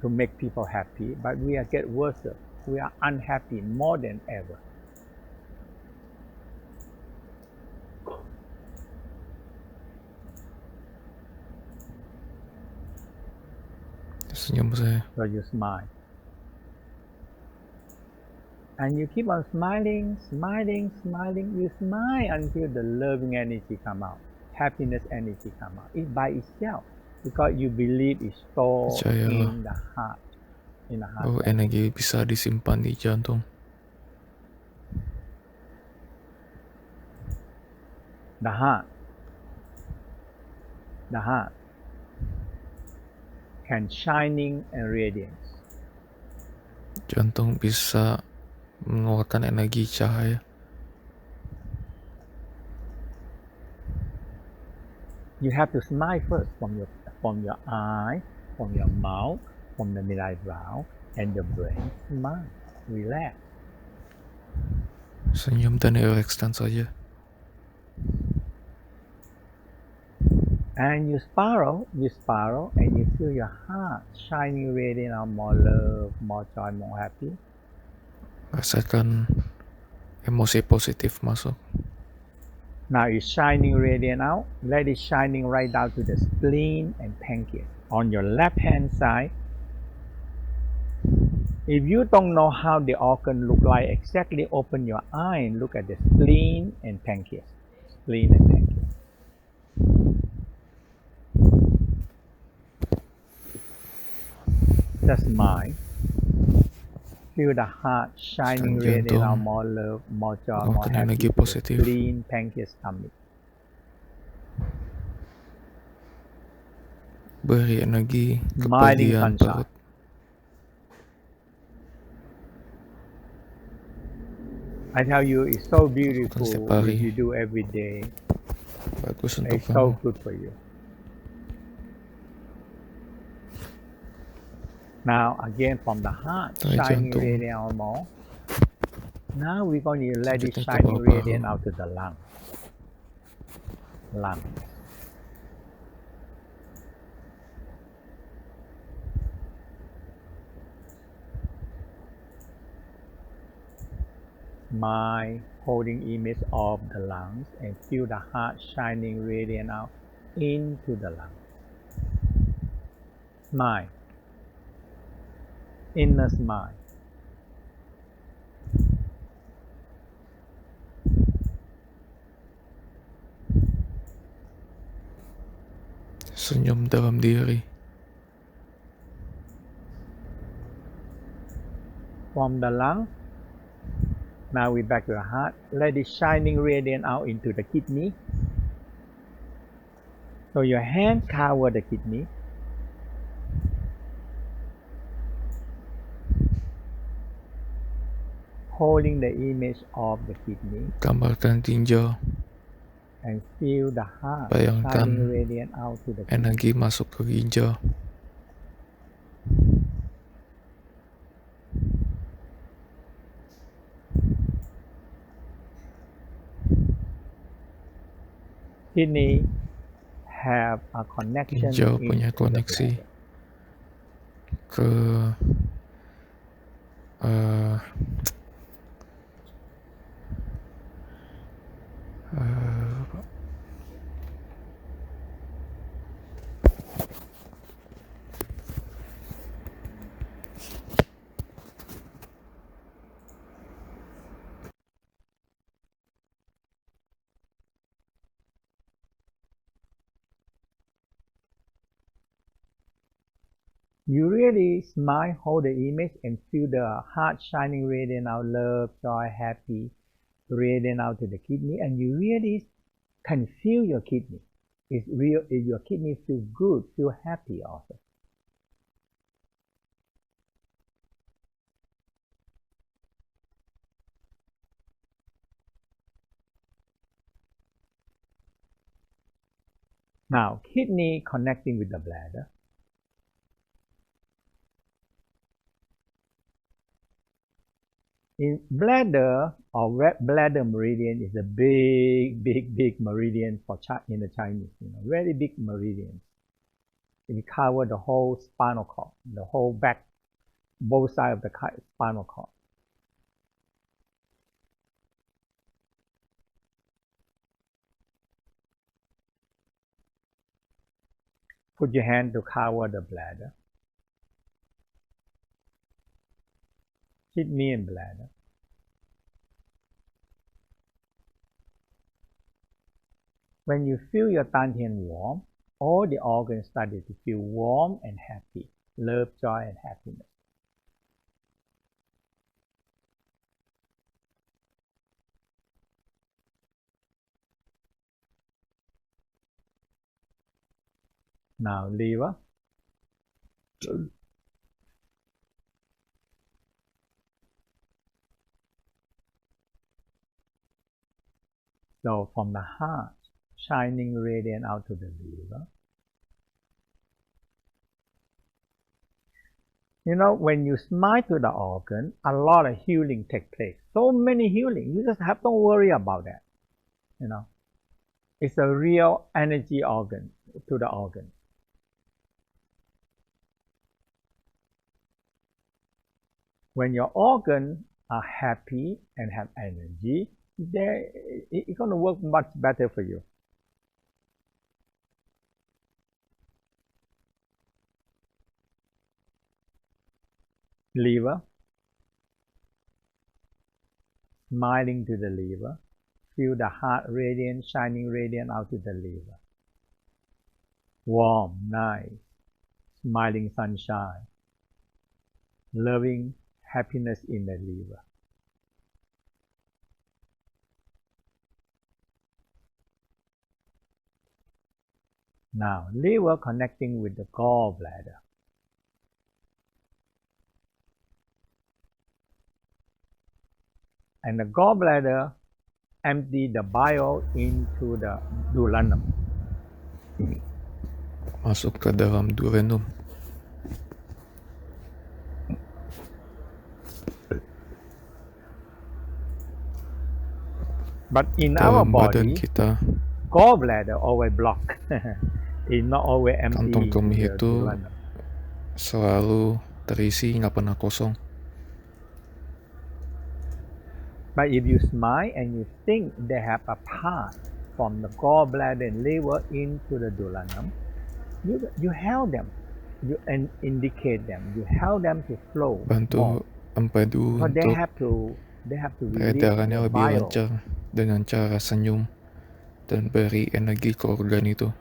to make people happy, but we are get worse. We are unhappy more than ever. Senyum saya. So you smile. And you keep on smiling, smiling, smiling. You smile until the loving energy come out, happiness energy come out. It's by itself because you believe it's stored Percayalah in the heart. bahwa energi bisa disimpan di jantung. The heart. The heart can shining and radiance. Jantung bisa mengeluarkan energi cahaya. You have to smile first from your eye, from your mouth, from the middle eyebrow, and your brain. Smile, relax. Senyum dan rilekskan saja. And you spiral, and you feel your heart shining, radiant out more love, more joy, more happy. Rasakan emosi positif masuk. Now it's shining, radiant out. Let it shining right down to the spleen and pancreas. On your left hand side, if you don't know how the organ look like exactly, open your eye and look at the spleen and pancreas. Spleen and pancreas. Just mind. Feel the heart shining, radiant out more love, more joy, more happy. The spleen, pancreas, stomach. Beri energi ke Smiling bagian sunshine. perut. I tell you, it's so beautiful Setiap hari. if you do every day. Bagus untuk It's kamu. so good for you. Now again from the heart, Dari shining jantung. radiant out more. Now we're going to let it Lanjutnya ke shining paru-paru. radiant out to the lung. Lung. Mind holding image of the lungs and feel the heart shining radiant out into the lungs. Smile. Inner smile. Senyum dalam diri. From the lung, now we back to the heart. Let it shining radiant out into the kidney. So your hand cover the kidney. Holding the image of the kidney. Gambarkan tinjau. And feel the heart Bayangkan shining radiant out to the kidney. energi masuk ke ginjal. Kidney have a connection Ginjal punya into the koneksi bladder. ke You really smile, hold the image, and feel the heart shining radiant out, love, joy, happy, radiant out to the kidney, and you really can feel your kidney. It's real. Your kidney feel good, feel happy also. Now, kidney connecting with the bladder. In bladder or bladder meridian is a big meridian in the Chinese. Very big meridian. It cover the whole spinal cord, the whole back, both sides of the spinal cord. Put your hand to cover the bladder. Kidney and bladder. When you feel your dantian warm, all the organs started to feel warm and happy, love, joy, and happiness. Now liver. So from the heart, shining radiant out to the liver. You know, when you smile to the organ, a lot of healing takes place. So many healing. You just don't worry about that. You know, it's a real energy organ to the organ. When your organs are happy and have energy, it's going to work much better for you. Liver, smiling to the liver. Feel the heart radiant, shining radiant out to the liver. Warm, nice, smiling sunshine. Loving happiness in the liver. Now, liver connecting with the gallbladder. And the gallbladder empty the bile into the duodenum. Masuk ke dalam duodenum. But in our Dalam badan body, kita, gallbladder always blocked. It's not always empty kantong into kemih the itu duodenum. selalu terisi, nggak pernah kosong. But if you smile and you think they have a path from the gallbladder and liver into the duodenum, you help them, you indicate them, you help them to flow more. Bantu empedu Because they untuk have to release peredarannya the lebih bile. lancar dengan cara senyum dan beri energi ke organ itu.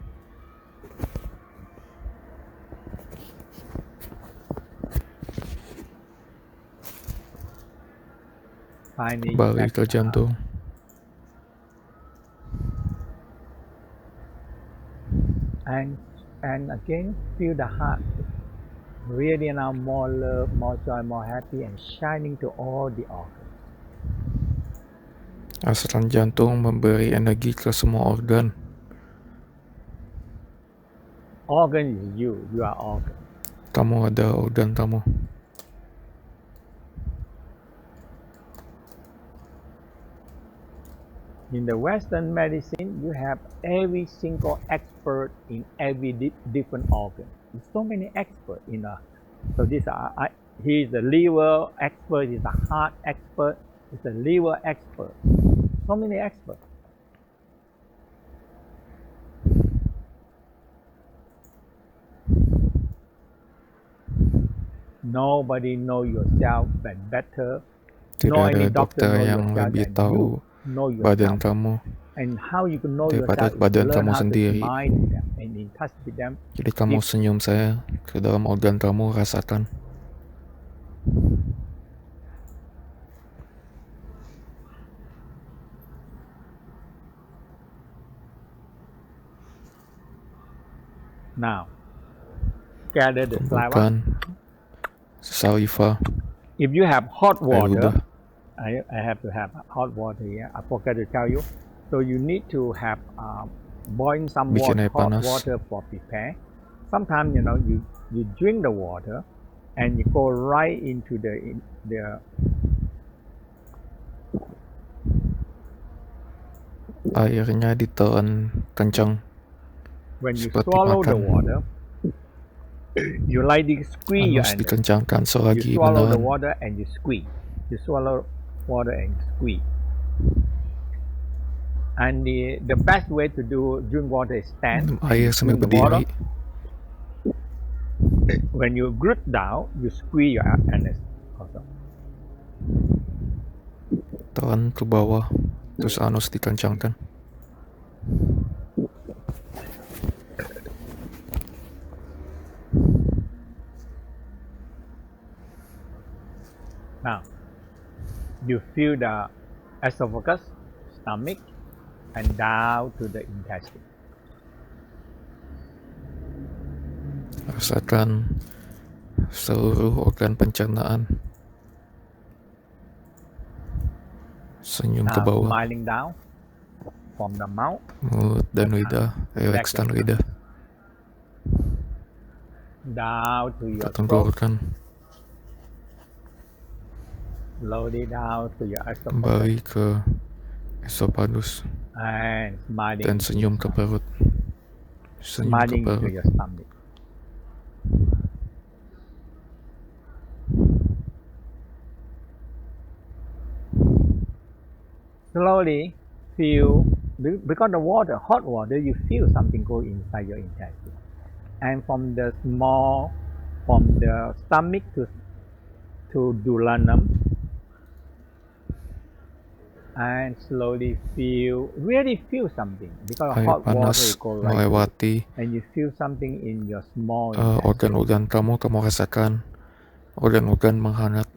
Balik ke jantung. And again, feel the heart radiant out more love, more joy, more happy, and shining to all the organs. Rasakan jantung memberi energi ke semua organ. Organ is you are organ. Kamu ada organ kamu. In the Western medicine, you have every single expert in every different organ. There's so many experts in a. So this he's the liver expert, he's the heart expert, he's the liver expert. So many experts. Nobody know yourself better. Tidak No ada any doctor dokter know yang yourself lebih than tahu you know badan yourself. kamu And how you can know daripada yourself is badan learn kamu how sendiri. to smile to them and in touch with them. Jadi kamu senyum saya ke dalam organ kamu, rasakan. Now, gather the Kumpulkan saliva. If you have hot water, ludah. I have to have hot water here. I forgot to tell you. So you need to have boiling some Bikin water, air hot panas. water for prepare. Sometimes you drink the water and you go right into the Airnya ditelan kencang. when you Seperti swallow the makan. water, you lightly squeeze your Harus anus. dikencangkan You selagi swallow the menelan. water and you squeeze. You swallow water and squeeze. And the best way to drink water is stand. Minum air sambil Drink the water. berdiri. When you grip down, you squeeze your anus also. Telan ke bawah, terus anus dikencangkan. Now, you feel the esophagus, stomach, and down to the intestine. Rasakan seluruh organ pencernaan. Senyum ke Now bawah. smiling down from the mouth, Mulut the dan lidah. tongue, back Rilekskan your lidah. tongue. Down to Ke your throat, tenggorokan. slowly down to your esophagus, Kembali ke esofagus. and smiling Dan into your senyum ke stomach. perut. Senyum ke Smiling into perut. your stomach. Slowly feel, because the water, hot water, you feel something go inside your intestine. And from the stomach to duodenum, and slowly really feel something, because Air hot water panas it go right through, melewati and you feel something in your small intestine. organ-organ kamu rasakan organ-organ menghangat.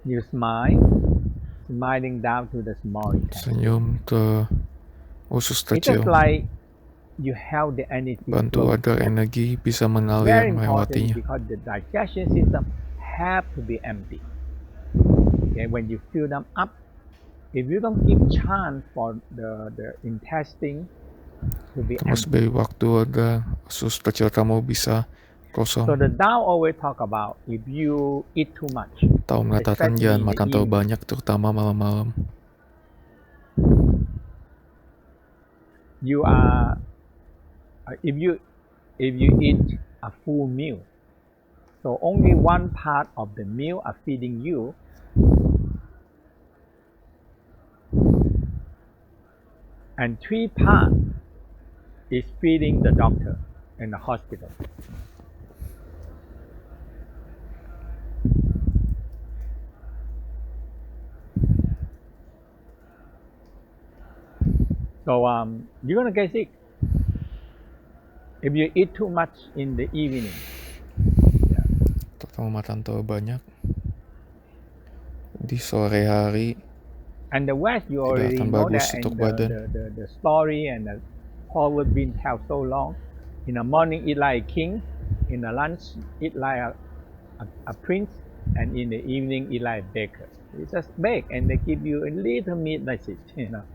You smile, smiling down to the small intestine. Senyum ke usus It's just kecil. like you have the energy Bantu flow. agar energi bisa mengalir Very important, melewatinya. because the digestion system have to be empty. Okay, when you fill them up, if you don't give chance for the intestine to be Terus empty. beri waktu agar usus kecil kamu bisa So kosong. the Tao always talk about if you eat too much, Tahu mengatakan especially jangan in the makan terlalu evening. banyak, terutama malam-malam. You are if you eat a full meal, so only one part of the meal are feeding you, and three parts is feeding the doctor in the hospital. So you're gonna get sick if you eat too much in the evening. Kamu makan terlalu banyak di sore hari. And the West, you Tidak already akan know bagus that, untuk and badan. the story and the forward been told so long. In the morning, eat like a king. In the lunch, eat like a prince. And in the evening, eat like a baker. You just bake, and they give you a little meat message, you know.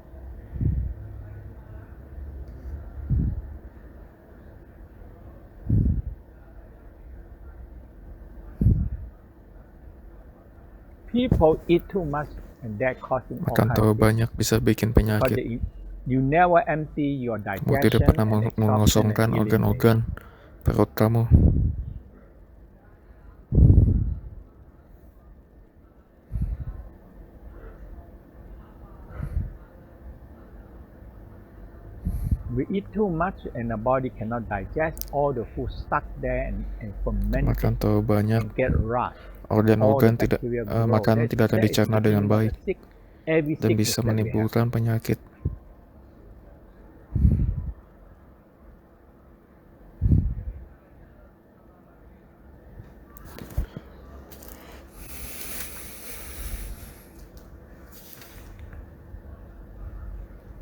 People eat too much, and that causing all Makan kinds terlalu of things. banyak bisa bikin But penyakit. you never empty your Kamu tidak digestion pernah and absorption mengosongkan and organ-organ elimination. perut kamu. We eat too much, and the body cannot digest all the food stuck there and ferment Makan terlalu banyak, and get rot. All the organ tidak bacteria grow. makanan tidak akan That is dicerna dengan beginning of baik the sick, every dan sickness bisa that we have. menimbulkan penyakit.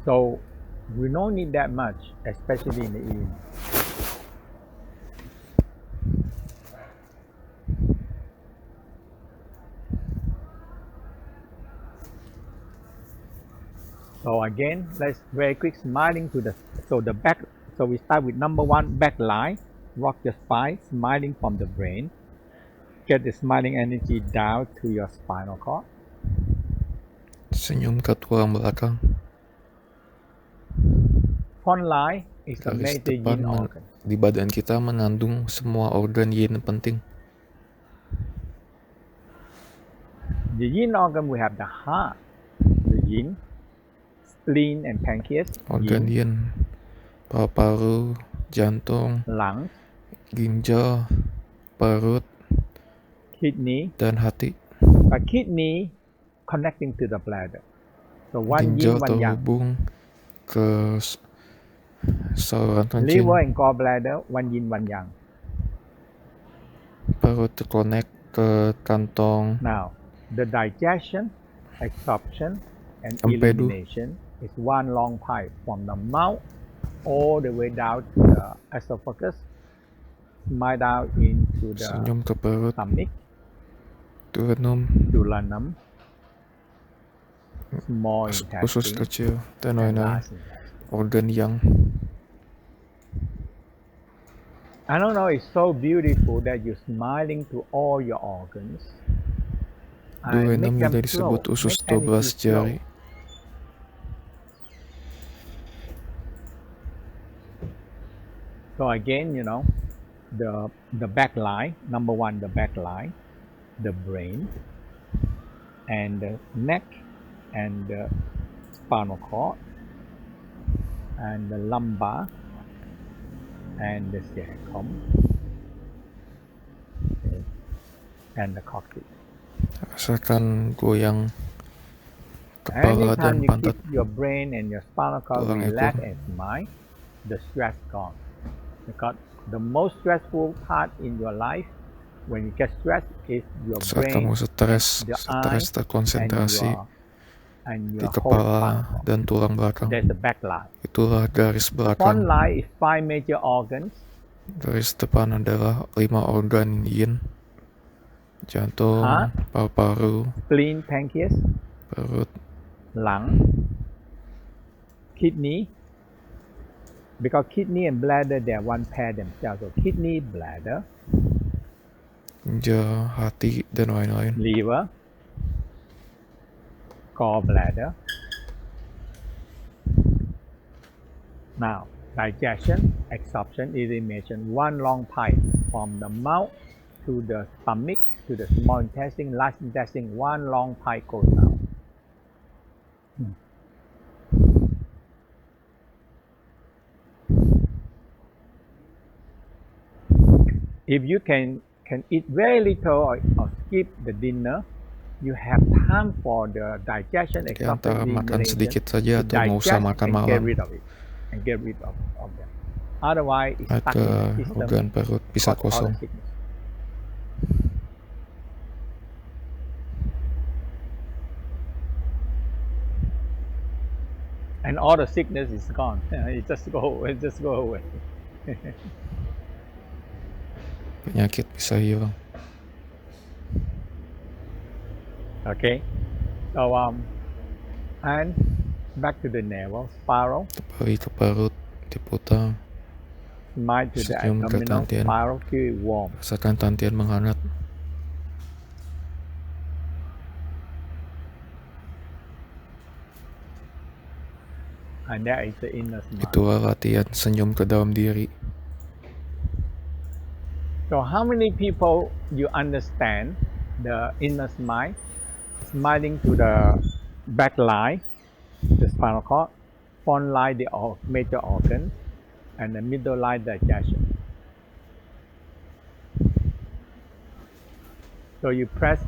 So we don't need that much, especially in the evening. So again, let's very quick smiling to the back. So we start with number one, back line. Rock your spine, smiling from the brain. Get the smiling energy down to your spinal cord. Senyum ke tulang belakang. Front line is the Garis major depan yin organ. di badan kita mengandung semua organ yin penting. The yin organ we have the heart, the yin, spleen and pancreas, Organ yin, paru-paru, jantung, lungs, ginjal, perut, kidney. dan hati. A kidney connecting to the bladder. So one Ginjal yin, one yang. terhubung ke saluran Liver kencing. and gallbladder, one yin, one yang. Perut connect ke kantong Now, the digestion, absorption, and empedu. elimination is one long pipe from the mouth all the way down to the esophagus, smile down into the Senyum ke perut, stomach, duodenum, duodenum, small usus intestine, kecil, dan and lain-lain. large intestine. Organ yang I don't know, it's so beautiful that you're smiling to all your organs. And make duodenum them juga disebut slow, usus make 12 energy flow. jari. So again, the back line, number one, the back line, the brain, and the neck, and the spinal cord, and the lumbar, and the sacrum, okay, and the coccyx. Rasakan goyang kepala Anytime dan you pantat keep your brain and your spinal cord tulang ekor. relaxed and smile, the stress gone. Because the most stressful part in your life when you get stressed is your Saat brain, kamu stres, the eye, terkonsentrasi and di your whole spinal kepala cord. dan tulang belakang. There's a back line. Itulah garis The front belakang. line is five major organs. Garis depan adalah 5 organ yin: jantung, Heart, paru-paru, spleen, pancreas, perut, lung, kidney. Because kidney and bladder, they are one pair themselves. So kidney, bladder, ginjal, hati, dan lain-lain. liver, gallbladder. Now, digestion, absorption, elimination, one long pipe from the mouth to the stomach, to the small intestine, large intestine, one long pipe goes down. If you can eat very little or skip the dinner, you have time for the digestion, Di absorption, antara makan elimination, sedikit saja to atau nggak usah digest makan and malam, get rid of it, and get rid of them. Otherwise, it's stuck in maka the system, organ perut bisa cause all the kosong. sickness. And all the sickness is gone. It just go away. Penyakit bisa hilang. Okay. So and back to the navel spiral. Kembali ke perut, diputar, Smile to the senyum ke abdominal tantian, spiral, keep it warm. rasakan tantian menghangat. And that is the inner smile. Itulah latihan senyum ke dalam diri. So how many people you understand the inner smile? Smiling to the back line, the spinal cord, front line, the major organ, and the middle line, digestion. So you press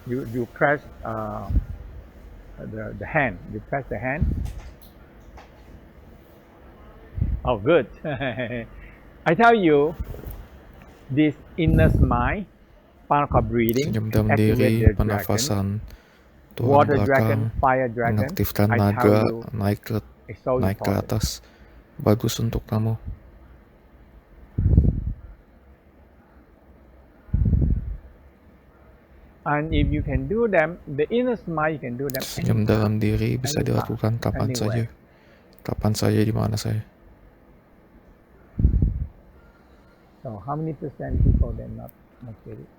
the hand. You press the hand. Oh, good. I tell you, this inner smile, spinal cord breathing, Senyum dalam activate diri, the dragon, pernafasan tulang water belakang, dragon, fire dragon. mengaktifkan I tell naga, you, naik it's so ke important. atas. Bagus untuk kamu. And if you can do them, the inner smile, you can do them Senyum anytime, dalam diri bisa anytime, dilakukan kapan saja. anywhere. Kapan saja, di mana saja. So how many percent people they're not get it?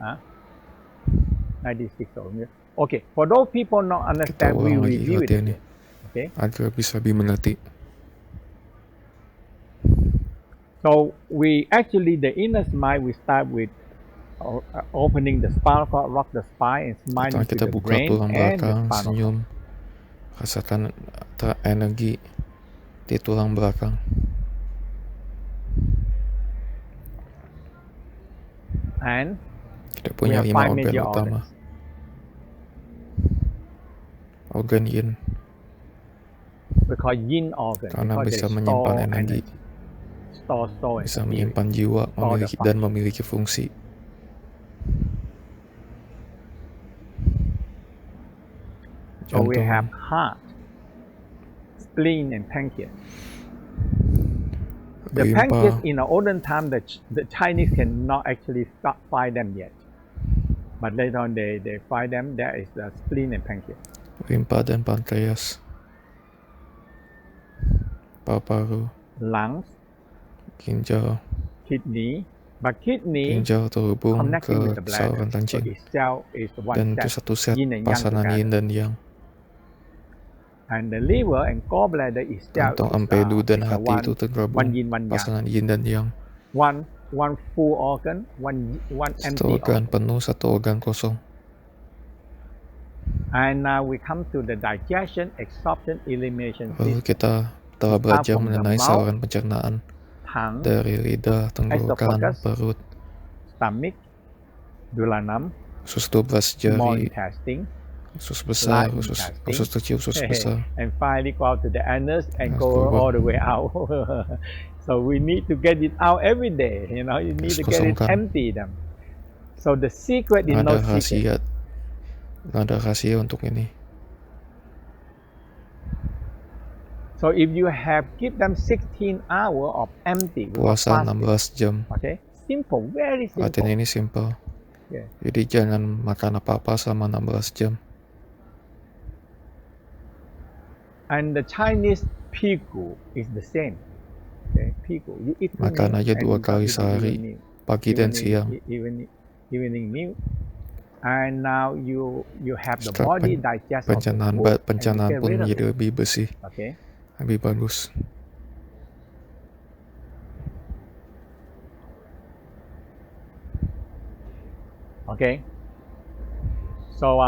Huh? 96 of them. Okay, for those people not Kita understand, we ulang lagi review it latihannya, again. Okay. agar bisa lebih mengerti. So we actually the inner smile we start with opening the spinal cord, rock the spine, and smiling Pertama to kita the buka brain tulang and the belakang, spinal cord. senyum, rasakan energi di tulang belakang. And Kita we punya have 5 five organ major utama. organs. Organ yin We call yin organ karena because bisa they menyimpan store energi, store and bisa spirit. menyimpan jiwa, Store the dan function. memiliki fungsi. So we have jantung, heart, spleen, and pancreas. The pancreas limpa, in the olden time, the Chinese cannot actually find them yet. But later on, they find them. There is the spleen and pancreas. limpa dan pankreas, paru-paru, Lungs, ginjal. kidney. But kidney Ginjal terhubung connecting with ke the bladder. saluran So kencing, its cell is one dan itu set, satu set yin and yang pasangan yin together. dan yang. And the liver and gallbladder itself Kantong empedu dan is hati itu one tergabung yin, one yang. pasangan yin dan yang. One full organ, one Satu empty organ organ. penuh, satu organ kosong. And now we come to the digestion, absorption, elimination Lalu system. kita telah Start belajar from the mengenai mouth, saluran pencernaan tongue, dari lidah, tenggorokan, esophagus, perut, stomach, duodenum, usus 12 small jari, intestine, usus besar, large usus intestine, kecil, usus besar. and finally go out to the anus and Nah, go keluar. all the way out. So we need to get it out every day. You know, you need Terus to get it kosongkan. empty them. So the secret is Nggak no ada secret. rahasia, nggak ada rahasia untuk ini. So if you have give them 16 hours of empty without Puasa fasting, 16 jam. okay, simple, very Latihan simple. ini simple. Yeah. Jadi jangan makan apa-apa selama 16 jam. And the Chinese pigu is the same. Okay, pigu. You eat Makan aja 2 kali sehari, pagi dan siang. Evening meal. And now you have the Setelah body digest of the pencernaan food, and you pencernaan get pun rid of menjadi it. lebih bersih, Okay. lebih bagus. Okay. So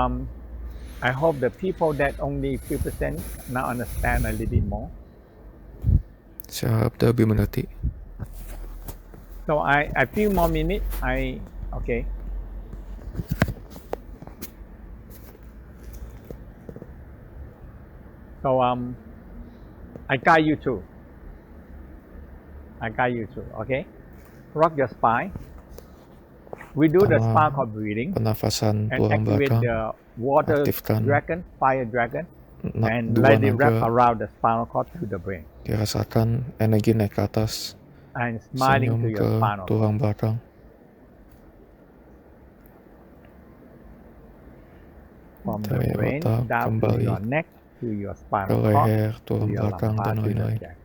I hope the people that only few percent now understand a little bit more. Saya harap dia lebih mengerti. So I few more minutes. Okay. So I guide you through. Okay. Rock your spine. We do the spine called breathing Penafasan and tulang activate belakang, the water aktifkan dragon, fire dragon, and dua let it wrap naga, around the spinal cord to the brain. dirasakan energi naik ke atas, And smiling to senyum your ke spinal cord. tulang belakang. From the Dari brain otak down to kembali your neck, to your ke spinal cord, leher, to tulang your belakang, dan lumbar, to the lain-lain. dragon.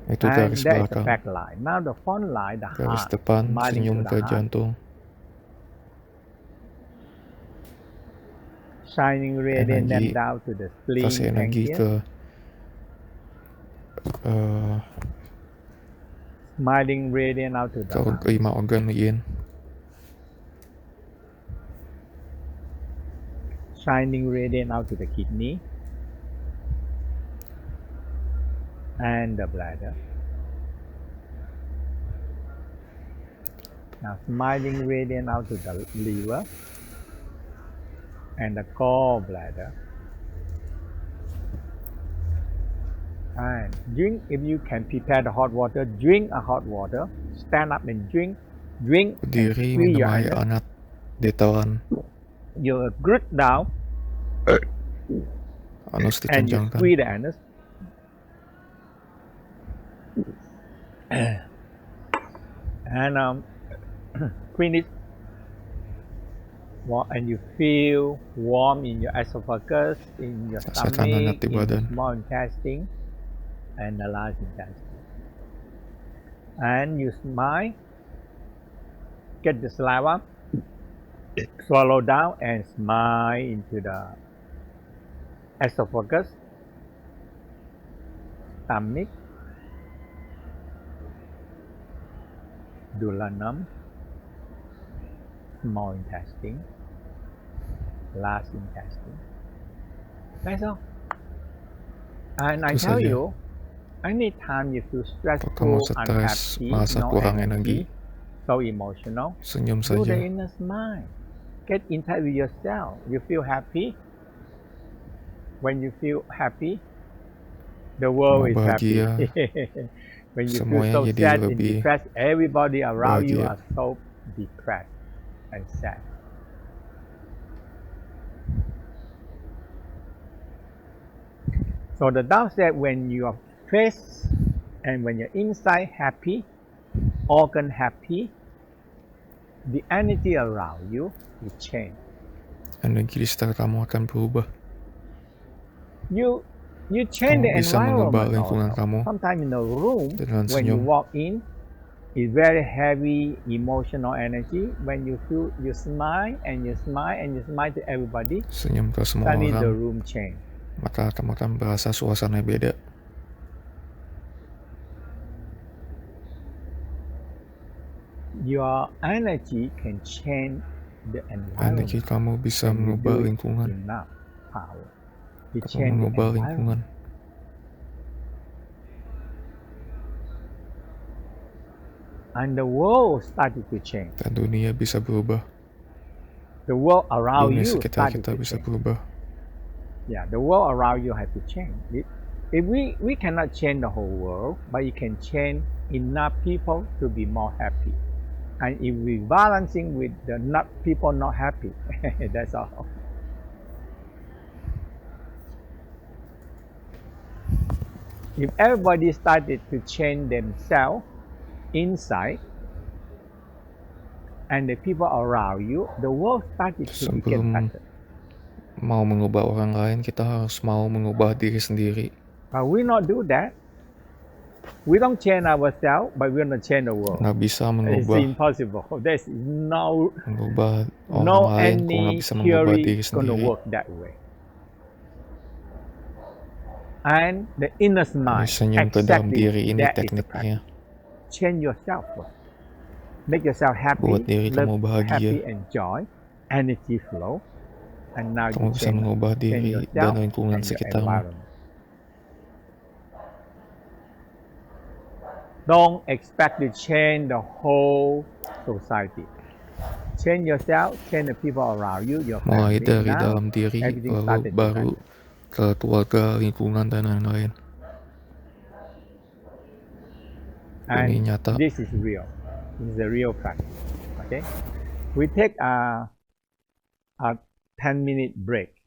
Itu And garis that is the belakang. back line. Now the front line, the Garis heart, depan, smiling senyum to the ke heart, jantung, shining radiant energi, them down to the spleen, kasih energi pancreas, ke smiling radiant out to the lung. 5 organ yin, Shining radiant out to the kidney and the bladder. Now smiling radiant out to the liver and the gallbladder. And drink, if you can prepare the hot water, drink a hot water, stand up and drink, and berdiri, squeeze minum your air anus. hangat, ditelan, You grip down anus and you dikencangkan. squeeze the anus. And finish. And you feel warm in your esophagus, in your Rasakan hangat stomach, di in the badan. small intestine, and the large intestine. And you smile, get the saliva, swallow down, and smile into the esophagus, stomach, duodenum, small intestine, large intestine. That's all. And I Itu tell saja. you, anytime you feel Kalau kamu stressful, stres, unhappy, merasa no kurang energy, energi, so emotional, senyum do the saja. inner smile. Get in touch with yourself. You feel happy. When you feel happy, the world Kamu is happy. bahagia, When you feel semuanya so jadi sad and lebih depressed, everybody around you bahagia. are so depressed and sad. So the Tao said when your face and when your inside happy, organ happy, the energy around you will change. Energi di sekitar kamu akan berubah. You change Kamu the bisa mengubah environment lingkungan also. kamu Sometimes in the room, dengan when you senyum. walk in, it's very heavy emotional energy. When you feel you smile and you smile and you smile to everybody, Senyum ke semua suddenly the orang, room change. maka kamu akan merasa suasana beda. Your energy can change the Energi environment kamu bisa when you mengubah do it lingkungan. enough power. You Kamu change the mengubah environment. lingkungan. And the world started to change. Dan dunia bisa berubah. The world around Dunia you sekitar started kita to bisa change. berubah. Yeah, the world around you have to change. If we cannot change the whole world, but you can change enough people to be more happy. And if we balancing with the not people not happy, that's all. If everybody started to change themselves inside, and the people around you, the world started to get Sebelum better. mau mengubah orang lain, kita harus mau mengubah diri sendiri. But we not do that. We don't change ourselves, but we're gonna change the world. Nggak bisa It's mengubah impossible. There's no orang lain kok nggak any bisa mengubah theory diri gonna sendiri. work that way. And the inner mind, Senyum ke dalam exactly diri ini that is the tekniknya. practice. Change yourself first. Make yourself happy, Buat diri kamu bahagia. happy and joy, energy flow, and now Kamu you bisa change mengubah diri dan yourself lingkungan and your sekitarmu. environment. Don't expect to change the whole society. Change yourself, change the people around you, your Mulai family. dari Now, dalam diri, everything lalu started to baru happen. ke keluarga, lingkungan, dan lain-lain. Ini And nyata. this is real. This is a real practice. Okay? We take a 10-minute break.